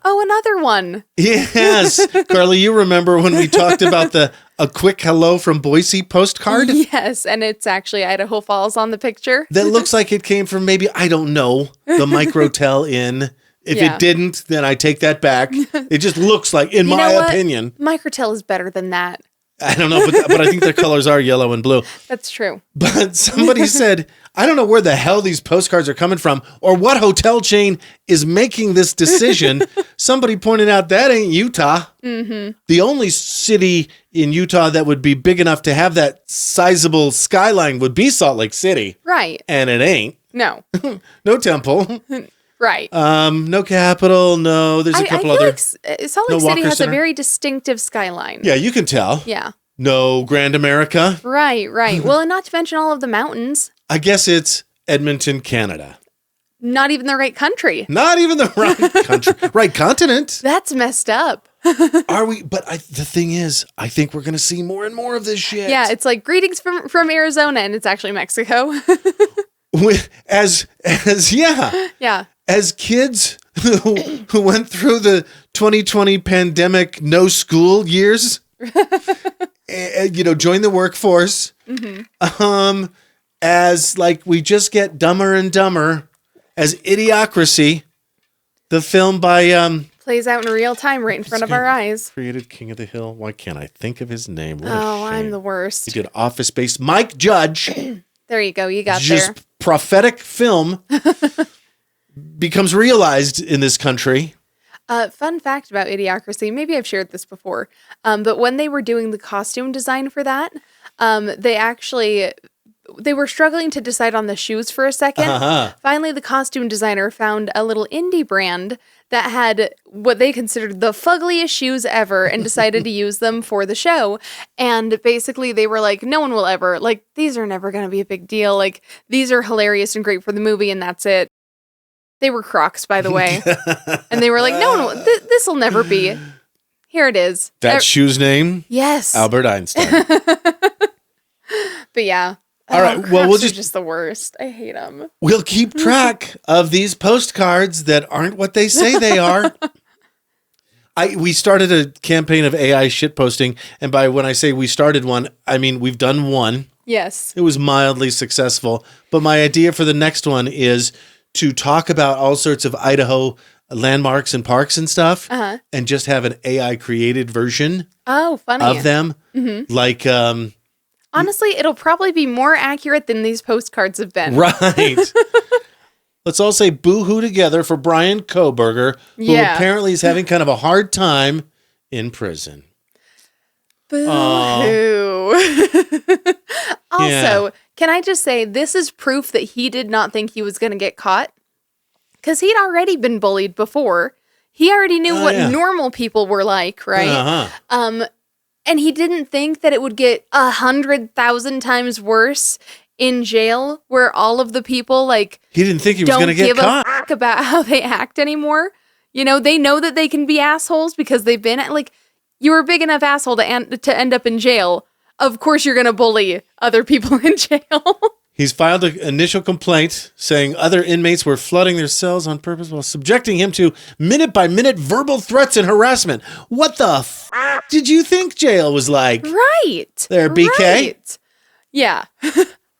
Oh, another one. Yes. Karley, you remember when we talked about a quick hello from Boise postcard? Yes, and it's actually Idaho Falls on the picture. That looks like it came from maybe, I don't know, the Microtel Inn. If it didn't, then I take that back. It just looks like, in my opinion. Microtel is better than that. I don't know, but I think their colors are yellow and blue. That's true. But somebody said, I don't know where the hell these postcards are coming from or what hotel chain is making this decision. Somebody pointed out that ain't Utah. Mm-hmm. The only city in Utah that would be big enough to have that sizable skyline would be Salt Lake City. Right. And it ain't. No. No temple. Right. No capital. No, there's a couple other. Like Salt Lake City has a very distinctive skyline. Yeah, you can tell. Yeah. No Grand America. Right. Well, and not to mention all of the mountains. I guess it's Edmonton, Canada. Not even the right country. Not even the right country. Right continent. That's messed up. Are we? But the thing is, I think we're going to see more and more of this shit. Yeah, it's like greetings from Arizona, and it's actually Mexico. Yeah. As kids who went through the 2020 pandemic no school years, join the workforce. Mm-hmm. As like we just get dumber and dumber, as Idiocracy, the film by plays out in real time right in front of our eyes. Created King of the Hill. Why can't I think of his name? I'm the worst. He did Office Space. Mike Judge. There you go. You got just there. Prophetic film becomes realized in this country. Fun fact about Idiocracy, maybe I've shared this before, but when they were doing the costume design for that, they were struggling to decide on the shoes for a second. Finally, the costume designer found a little indie brand that had what they considered the fuggliest shoes ever and decided to use them for the show. And basically they were like, no one will ever, like, these are never going to be a big deal. Like, these are hilarious and great for the movie and that's it. They were Crocs, by the way. And they were like, no, this will never be. Here it is. That shoe's name? Yes. Albert Einstein. But yeah. All right. Crocs Well, we'll are just the worst. I hate them. We'll keep track of these postcards that aren't what they say they are. We started a campaign of AI shitposting. And by when I say we started one, I mean we've done one. Yes. It was mildly successful. But my idea for the next one is to talk about all sorts of Idaho landmarks and parks and stuff, and just have an AI created version funny. of them. Like, honestly, it'll probably be more accurate than these postcards have been. right. Let's all say boo-hoo together for Brian Kohberger, who apparently is having kind of a hard time in prison. Boo-hoo. Also, can I just say, this is proof that he did not think he was going to get caught. Because he'd already been bullied before. He already knew what normal people were like, right? And he didn't think that it would get 100,000 times worse in jail, where all of the people, like, he didn't think he was going to get caught. Don't give a fuck about how they act anymore. You know, they know that they can be assholes because they've been, like, you're a big enough asshole to end up in jail. Of course you're going to bully other people in jail. He's filed an initial complaint saying other inmates were flooding their cells on purpose while subjecting him to minute-by-minute verbal threats and harassment. What the f*** did you think jail was like? Right. There, BK? Right. Yeah.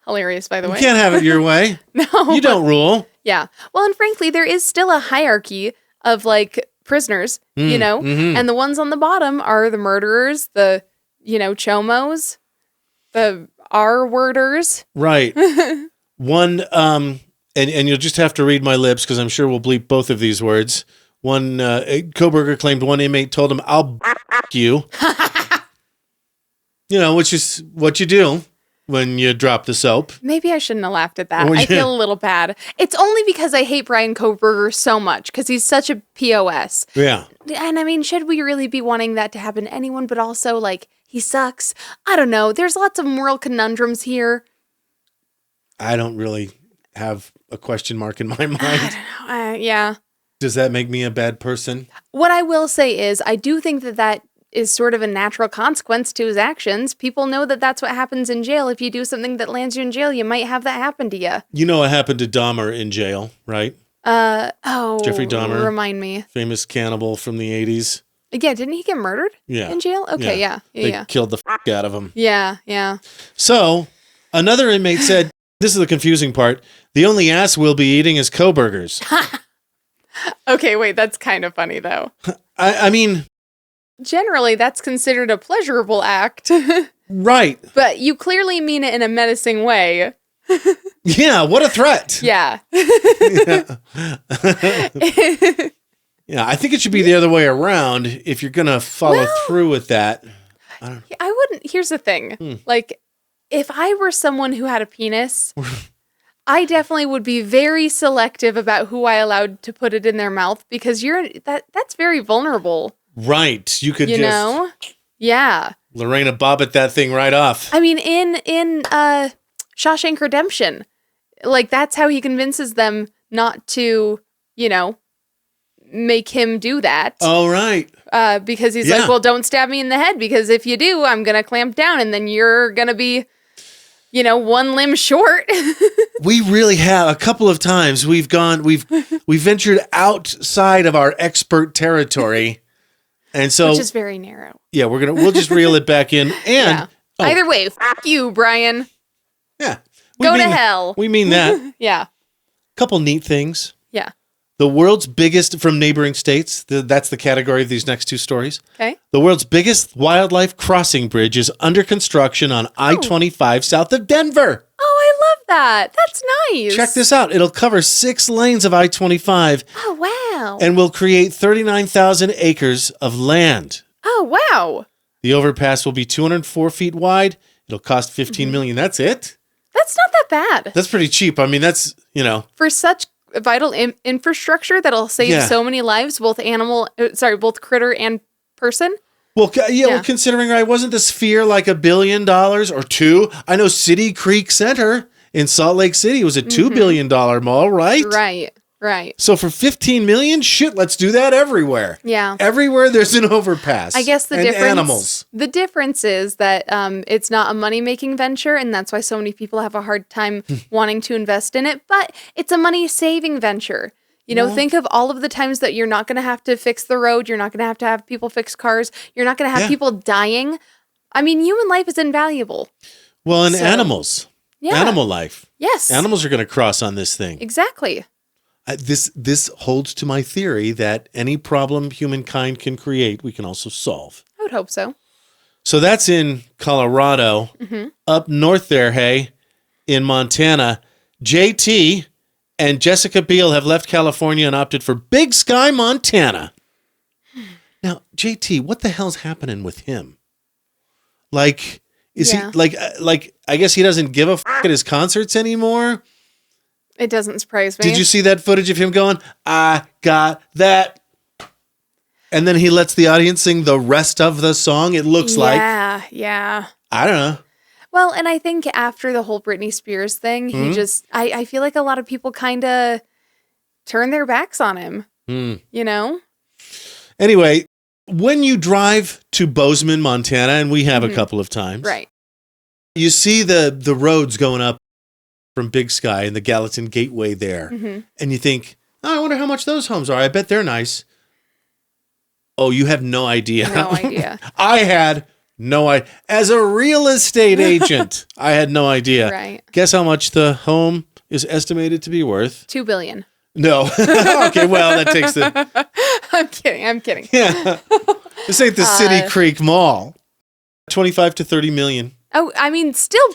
Hilarious, by the way. You can't have it your way. No. You don't rule. Yeah. Well, and frankly, there is still a hierarchy of, like, prisoners, you know? And the ones on the bottom are the murderers, the, you know, chomos, the R-worders. Right. One, and you'll just have to read my lips because I'm sure we'll bleep both of these words. One, Kohberger claimed one inmate told him, "I'll you." You know, which is what you do when you drop the soap. Maybe I shouldn't have laughed at that. I feel a little bad. It's only because I hate Brian Kohberger so much because he's such a POS. Yeah. And I mean, should we really be wanting that to happen to anyone? But also, like, he sucks. I don't know. There's lots of moral conundrums here. I don't really have a question mark in my mind. I don't know. Yeah. Does that make me a bad person? What I will say is I do think that that is sort of a natural consequence to his actions. People know that that's what happens in jail. If you do something that lands you in jail, you might have that happen to you. You know what happened to Dahmer in jail, right? Jeffrey Dahmer. Remind me. Famous cannibal from the 80s. Yeah, didn't he get murdered in jail? Okay, yeah. They killed the f*** out of him. Yeah. So, another inmate said, this is the confusing part, the only ass we'll be eating is Kohberger's. Okay, wait, that's kind of funny, though. I mean... Generally, that's considered a pleasurable act. Right. But you clearly mean it in a menacing way. Yeah, what a threat. Yeah. Yeah, I think it should be the other way around if you're going to follow through with that. I don't know. I wouldn't. Here's the thing. Like, if I were someone who had a penis, I definitely would be very selective about who I allowed to put it in their mouth because that's very vulnerable. Right. You could you know? Yeah. Lorena Bobbitt that thing right off. I mean, in Shawshank Redemption, like, that's how he convinces them not to, you know, make him do that. Oh, right. Because he's like, well, don't stab me in the head because if you do, I'm going to clamp down and then you're going to be, you know, one limb short. We really have a couple of times we've ventured outside of our expert territory. And so, which is very narrow. Yeah, we'll just reel it back in. And either way, f*** you, Brian. Yeah. Go to hell. We mean that. Yeah. Couple neat things. Yeah. The world's biggest from neighboring states. That's the category of these next two stories. Okay. The world's biggest wildlife crossing bridge is under construction on I-25 south of Denver. Oh, I love that. That's nice. Check this out. It'll cover 6 lanes of I-25. Oh, wow. And will create 39,000 acres of land. Oh, wow. The overpass will be 204 feet wide. It'll cost $15 million. That's it? That's not that bad. That's pretty cheap. I mean, that's, you know. For such vital infrastructure that'll save so many lives, both critter and person. Well, well, considering, right, wasn't the Sphere like $1 billion or $2 billion? I know City Creek Center in Salt Lake City was a $2 billion mall, right? Right. So for $15 million, shit, let's do that everywhere. Yeah. Everywhere there's an overpass. I guess the animals. The difference is that it's not a money-making venture, and that's why so many people have a hard time wanting to invest in it, but it's a money-saving venture. You know, think of all of the times that you're not going to have to fix the road. You're not going to have people fix cars. You're not going to have people dying. I mean, human life is invaluable. Well, and So- animals. Yeah. Animal life. Yes. Animals are going to cross on this thing. Exactly. This holds to my theory that any problem humankind can create, we can also solve. I would hope so. So that's in Colorado. Up north there, hey, in Montana, JT and Jessica Biel have left California and opted for Big Sky, Montana. Now, JT, what the hell's happening with him? Like, is Yeah. he like? I guess he doesn't give a f- at his concerts anymore. It doesn't surprise me. Did you see that footage of him going, "I got that," and then he lets the audience sing the rest of the song? It looks like, Yeah. I don't know. Well, and I think after the whole Britney Spears thing, he just, I feel like a lot of people kind of turn their backs on him, you know? Anyway, when you drive to Bozeman, Montana, and we have a couple of times, Right. you see the roads going up from Big Sky and the Gallatin Gateway there, and you think, oh, I wonder how much those homes are. I bet they're nice. Oh, you have no idea. No idea. I had no idea. As a real estate agent, I had no idea. Right. Guess how much the home is estimated to be worth? $2 billion. No. Okay, well, that takes the... I'm kidding. Yeah. This ain't the City Creek Mall. 25 to 30 million. Oh, I mean, still,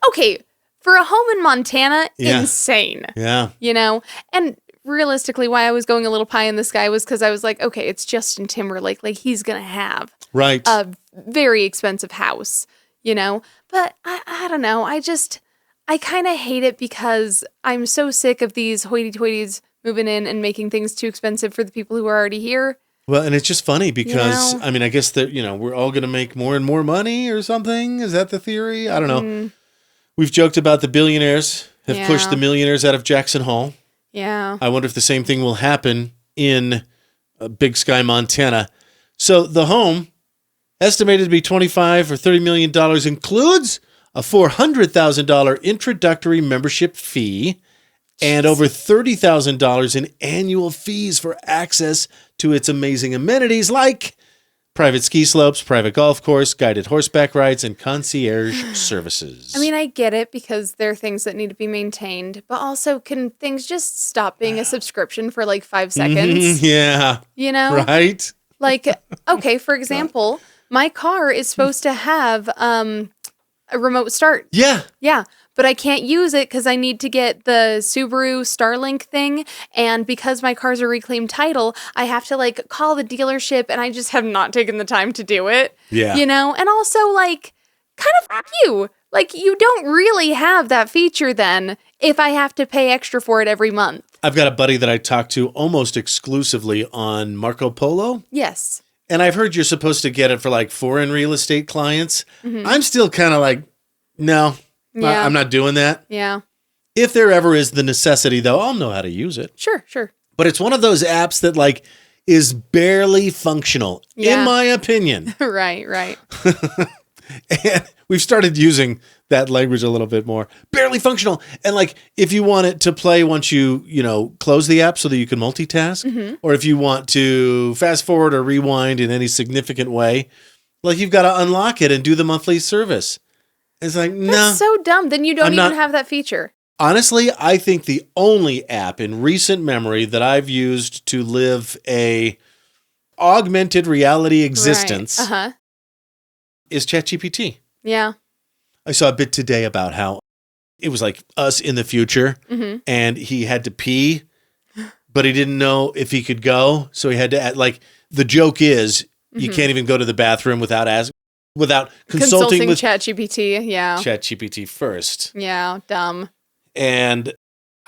okay, for a home in Montana, Yeah. insane, Yeah. you know? And realistically, why I was going a little pie in the sky was because I was like, okay, it's Justin Timberlake. Like, he's going to have Right. a very expensive house, you know? But I don't know. I kind of hate it because I'm so sick of these hoity-toities moving in and making things too expensive for the people who are already here. Well, and it's just funny because, You know? I mean, I guess that, we're all going to make more and more money or something. Is that the theory? I don't know. We've joked about the billionaires have pushed Yeah. the millionaires out of Jackson Hole. Yeah. I wonder if the same thing will happen in Big Sky, Montana. So the home, estimated to be $25 or $30 million, includes a $400,000 introductory membership fee and over $30,000 in annual fees for access to its amazing amenities like private ski slopes, private golf course, guided horseback rides, and concierge services. I mean, I get it because there are things that need to be maintained, but also can things just stop being a subscription for like 5 seconds? Yeah. You know? Right? Like, okay, for example, my car is supposed to have a remote start. Yeah. Yeah, but I can't use it because I need to get the Subaru Starlink thing. And because my car's a reclaimed title, I have to like call the dealership and I just have not taken the time to do it. Yeah. You know? And also like, kind of f you. Like, you don't really have that feature then if I have to pay extra for it every month. I've got a buddy that I talk to almost exclusively on Marco Polo. Yes. And I've heard you're supposed to get it for like foreign real estate clients. I'm still kind of like, no, Yeah. I'm not doing that. Yeah. If there ever is the necessity, though, I'll know how to use it. Sure. But it's one of those apps that like is barely functional, Yeah. in my opinion. Right. And we've started using that language a little bit more. Barely functional. And like, if you want it to play once you close the app so that you can multitask, or if you want to fast forward or rewind in any significant way, like you've got to unlock it and do the monthly service. It's like, no. That's so dumb. Then you don't I'm even not- have that feature. Honestly, I think the only app in recent memory that I've used to live a augmented reality existence Right. Uh-huh. is ChatGPT. Yeah. I saw a bit today about how it was like us in the future Mm-hmm. and he had to pee, but he didn't know if he could go. So he had to like, the joke is you can't even go to the bathroom without consulting with ChatGPT. Yeah. ChatGPT first. Yeah. Dumb. And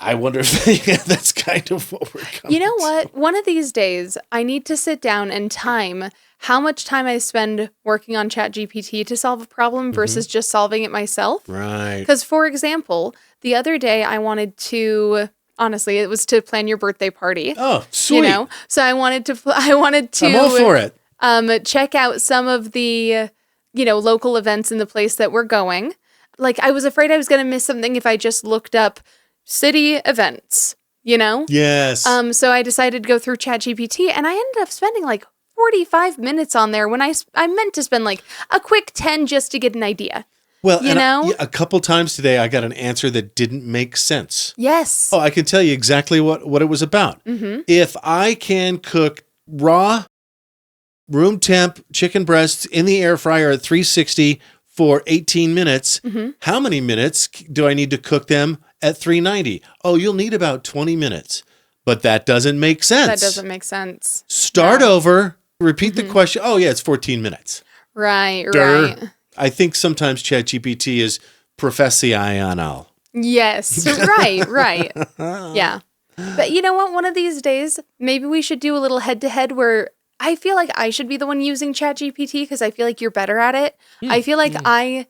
I wonder if that's kind of what we're coming You know to. what? One of these days, I need to sit down and time how much time I spend working on ChatGPT to solve a problem versus just solving it myself. Right. Because, for example, the other day I wanted to, honestly, it was to plan your birthday party. Oh, sweet. You know, so I wanted to I'm all for it. check out some of the, local events in the place that we're going. Like, I was afraid I was going to miss something if I just looked up city events, Yes. So I decided to go through ChatGPT, and I ended up spending like 45 minutes on there when I meant to spend like a quick 10 just to get an idea. Well, you know? a couple times today, I got an answer that didn't make sense. Yes. Oh, I can tell you exactly what it was about. Mm-hmm. If I can cook raw, room temp chicken breasts in the air fryer at 360 for 18 minutes, how many minutes do I need to cook them at 390? Oh, you'll need about 20 minutes. But that doesn't make sense. That doesn't make sense. Start over, repeat the question. Oh, yeah, it's 14 minutes. Right, Durr. right. I think sometimes ChatGPT is professional. Yes, right. Yeah. But you know what? One of these days, maybe we should do a little head-to-head where I feel like I should be the one using ChatGPT because I feel like you're better at it. I feel like I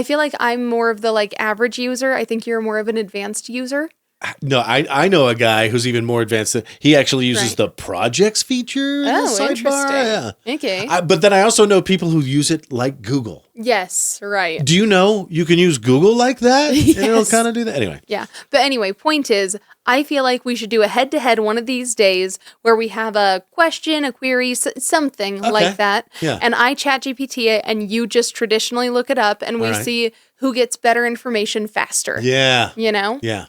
feel like I'm more of the like average user. I think you're more of an advanced user. No, I know a guy who's even more advanced. He actually uses the projects feature in the sidebar. Interesting. Yeah. Okay. But then I also know people who use it like Google. Yes, right. Do you know you can use Google like that? Yes. And it'll kind of do that. Anyway. Yeah. But anyway, point is, I feel like we should do a head-to-head one of these days where we have a question, a query, something like that. Yeah. And I chat GPT it and you just traditionally look it up and we All right. see who gets better information faster. Yeah. You know? Yeah.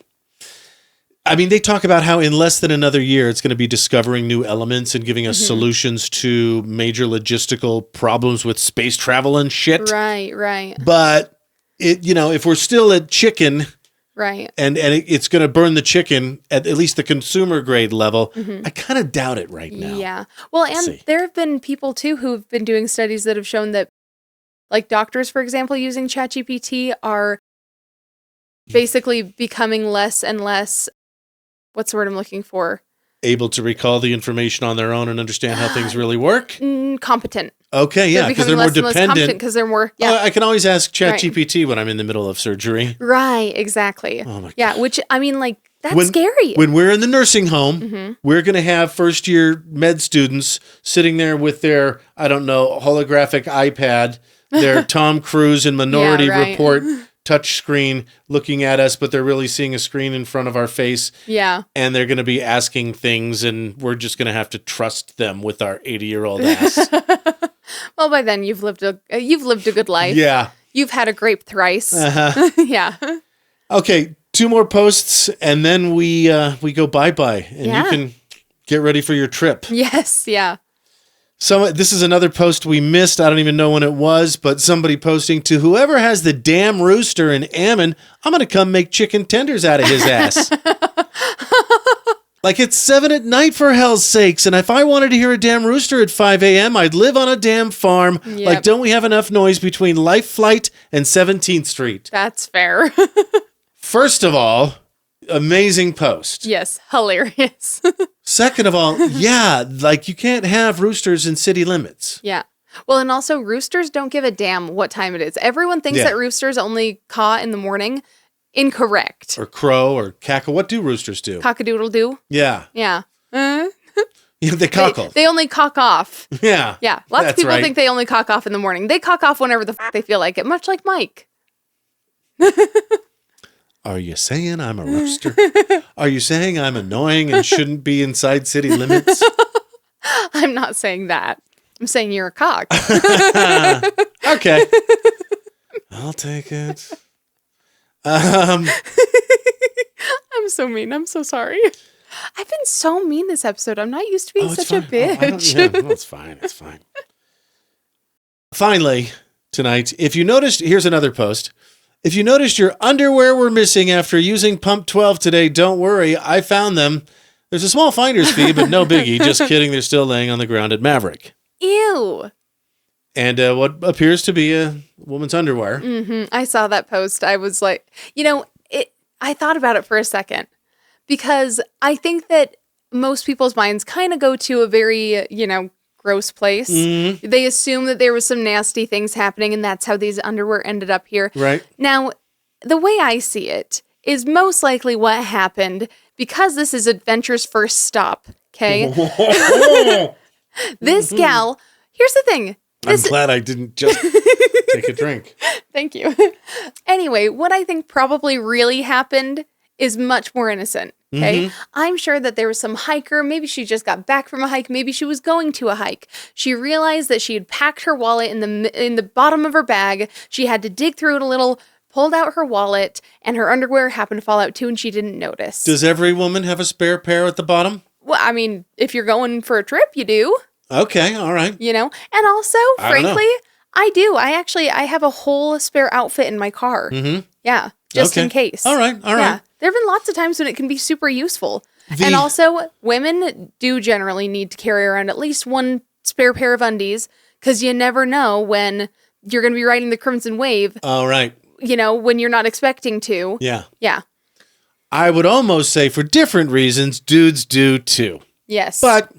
I mean, they talk about how in less than another year, it's going to be discovering new elements and giving us solutions to major logistical problems with space travel and shit. Right. But if we're still at chicken, Right. and it's going to burn the chicken at least the consumer grade level, I kind of doubt it right now. Yeah. Well, and there have been people too who've been doing studies that have shown that, like doctors, for example, using ChatGPT are basically becoming less and less. What's the word I'm looking for? Able to recall the information on their own and understand how things really work? Competent. Okay, yeah, because they're more dependent. Because they're more, Oh, I can always ask ChatGPT when I'm in the middle of surgery. Right, exactly. Oh my God. Which, I mean, like, that's scary. When we're in the nursing home, we're going to have first-year med students sitting there with their, I don't know, holographic iPad, their Tom Cruise and Minority Report touch screen looking at us, but they're really seeing a screen in front of our face. Yeah. And they're going to be asking things, and we're just going to have to trust them with our 80-year-old ass. Well, by then you've lived a good life. Yeah. You've had a grape thrice. Yeah. Okay, 2 more posts, and then we go bye-bye, and you can get ready for your trip. Yes, yeah. So this is another post we missed. I don't even know when it was, but somebody posting to whoever has the damn rooster in Ammon, I'm going to come make chicken tenders out of his ass. Like it's 7 p.m, for hell's sakes. And if I wanted to hear a damn rooster at 5 a.m., I'd live on a damn farm. Yep. Like, don't we have enough noise between Life Flight and 17th Street? That's fair. First of all, amazing post. Yes, hilarious. Second of all, like you can't have roosters in city limits. Yeah. Well, and also roosters don't give a damn what time it is. Everyone thinks that roosters only caw in the morning. Incorrect. Or crow or cackle. What do roosters do? Cock-a-doodle-doo. Yeah. Yeah. Yeah, they cockle. They only cock off. Yeah. Yeah. Lots of people think they only cock off in the morning. They cock off whenever the they feel like it, much like Mike. Are you saying I'm a rooster? Are you saying I'm annoying and shouldn't be inside city limits? I'm not saying that. I'm saying you're a cock. Okay. I'll take it. I'm so mean. I'm so sorry. I've been so mean this episode. I'm not used to being such a bitch. It's fine. It's fine. Finally, tonight, if you noticed, here's another post. If you noticed your underwear were missing after using Pump 12 today, don't worry. I found them. There's a small finder's fee, but no biggie. Just kidding. They're still laying on the ground at Maverick. Ew. And what appears to be a woman's underwear. Mm-hmm. I saw that post. I was like, I thought about it for a second because I think that most people's minds kind of go to a very, gross place. Mm-hmm. They assume that there was some nasty things happening and that's how these underwear ended up here. Right. Now, the way I see it is most likely what happened because this is Adventure's first stop, okay? This gal, here's the thing. I'm glad I didn't just take a drink. Thank you. Anyway, what I think probably really happened is much more innocent. Okay. I'm sure that there was some hiker. Maybe she just got back from a hike. Maybe she was going to a hike. She realized that she had packed her wallet in the bottom of her bag. She had to dig through it a little, pulled out her wallet, and her underwear happened to fall out too, and she didn't notice. Does every woman have a spare pair at the bottom? Well, I mean, if you're going for a trip, you do. Okay, all right. You know? And also, frankly, I do. I have a whole spare outfit in my car. Mm-hmm. Yeah, just in case. All right. Yeah. There have been lots of times when it can be super useful. And also, women do generally need to carry around at least one spare pair of undies, because you never know when you're going to be riding the Crimson Wave. All right. You know, when you're not expecting to. Yeah. Yeah. I would almost say for different reasons, dudes do too. Yes. But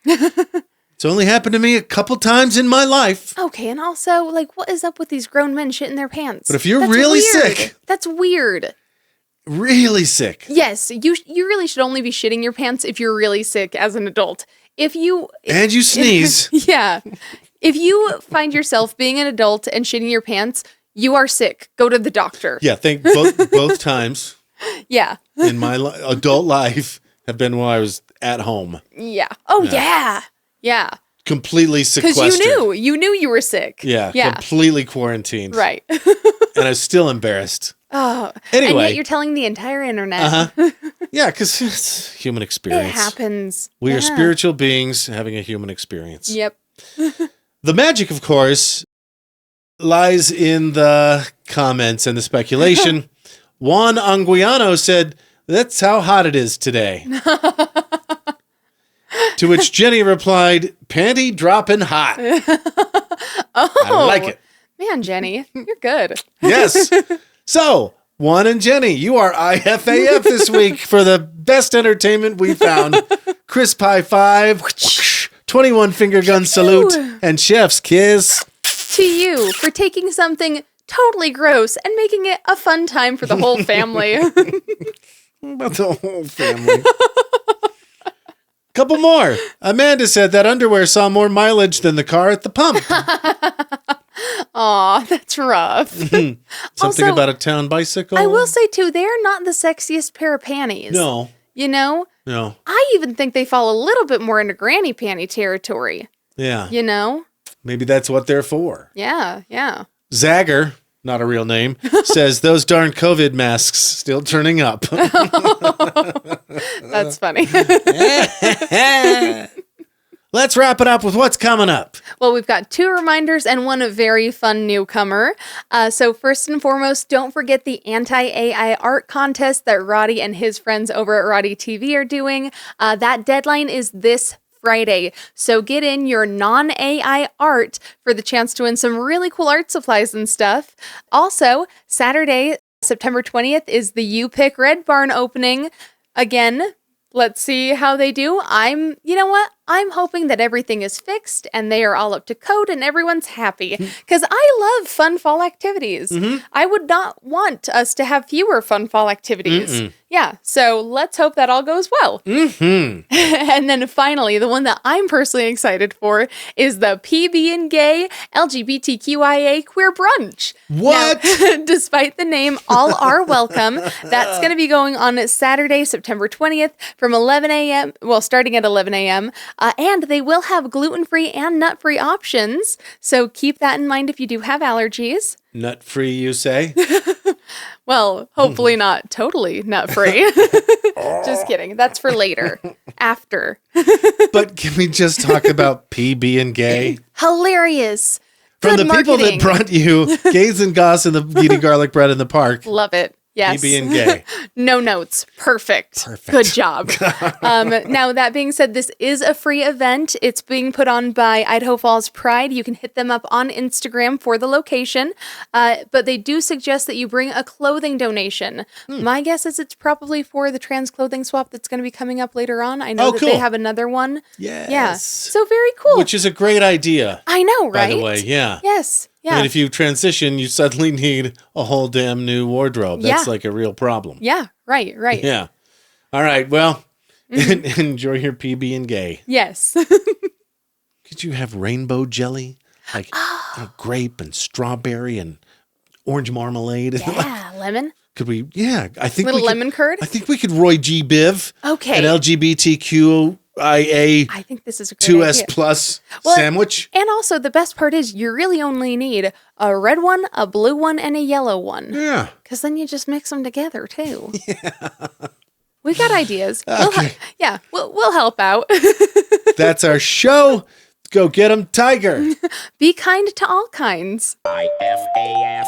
it's only happened to me a couple times in my life. Okay, and also, like, what is up with these grown men shitting their pants? But if you're That's really weird. sick. That's weird. Really sick. Yes, you really should only be shitting your pants if you're really sick as an adult. And you sneeze. Yeah. If you find yourself being an adult and shitting your pants, you are sick. Go to the doctor. Yeah, think both times Yeah. in my adult life have been while I was at home. Yeah. Oh, yeah. Yeah. Completely sequestered. Because you knew you were sick. Yeah, Yeah. completely quarantined. Right. And I was still embarrassed. Oh. Anyway. And yet you're telling the entire internet. Uh-huh. Yeah, because it's human experience. It happens. We Yeah. are spiritual beings having a human experience. Yep. The magic, of course, lies in the comments and the speculation. Juan Anguiano said, "That's how hot it is today." To which Jenny replied, "Panty dropping hot." I like it. Man, Jenny, you're good. Yes. So, Juan and Jenny, you are IFAF this week for the best entertainment we found. Crisp high five, 21 finger gun salute, and chef's kiss. To you for taking something totally gross and making it a fun time for the whole family. About the whole family. Couple more. Amanda said that underwear saw more mileage than the car at the pump. Aw, that's rough. Something Also, about a town bicycle. I will say, too, they are not the sexiest pair of panties. No. You know? No. I even think they fall a little bit more into granny panty territory. Yeah. You know? Maybe that's what they're for. Yeah, yeah. Zagger, not a real name, says those darn COVID masks still turning up. That's funny. Let's wrap it up with what's coming up. Well, we've got 2 reminders and one very fun newcomer. So first and foremost, don't forget the anti-AI art contest that Roddy and his friends over at Roddy TV are doing. That deadline is this Friday. So get in your non-AI art for the chance to win some really cool art supplies and stuff. Also, Saturday, September 20th is the You Pick Red Barn opening. Again, let's see how they do. You know what? I'm hoping that everything is fixed and they are all up to code and everyone's happy. Because I love fun fall activities. Mm-hmm. I would not want us to have fewer fun fall activities. Mm-mm. Yeah, so let's hope that all goes well. Mm-hmm. And then finally, the one that I'm personally excited for is the PB and Gay LGBTQIA Queer Brunch. What? Now, despite the name, all are welcome. That's going to be going on Saturday, September 20th from 11 a.m. Well, starting at 11 a.m. And they will have gluten-free and nut-free options. So keep that in mind if you do have allergies. Nut-free, you say? Well, hopefully not totally nut-free. Just kidding. That's for later. After. But can we just talk about PB and Gay? Hilarious. From Good the people that marketing. brought you Gays and Goss and the eating garlic bread in the park. Love it. Yes. PB and Gay. No notes. Perfect. Good job. Now, that being said, this is a free event. It's being put on by Idaho Falls Pride. You can hit them up on Instagram for the location. But they do suggest that you bring a clothing donation. My guess is it's probably for the trans clothing swap that's going to be coming up later on. I know that cool. they have another one. Yes. Yeah. So very cool. Which is a great idea. I know, right? By the way, yeah. Yes. Yeah. I mean, if you transition, you suddenly need a whole damn new wardrobe. That's like a real problem. Yeah. Right. Yeah. All right. Well, enjoy your PB and Gay. Yes. Could you have rainbow jelly? Like grape and strawberry and orange marmalade. Yeah, lemon. Could we? Yeah, I think Little we could, lemon curd. I think we could Roy G. Biv Okay. an LGBTQIA I think this is a great 2S idea. plus Well, sandwich. And also, the best part is you really only need a red one, a blue one, and a yellow one. Yeah. Because then you just mix them together, too. Yeah. We got ideas. We'll help out. That's our show. Go get 'em, Tiger. Be kind to all kinds. IFAF.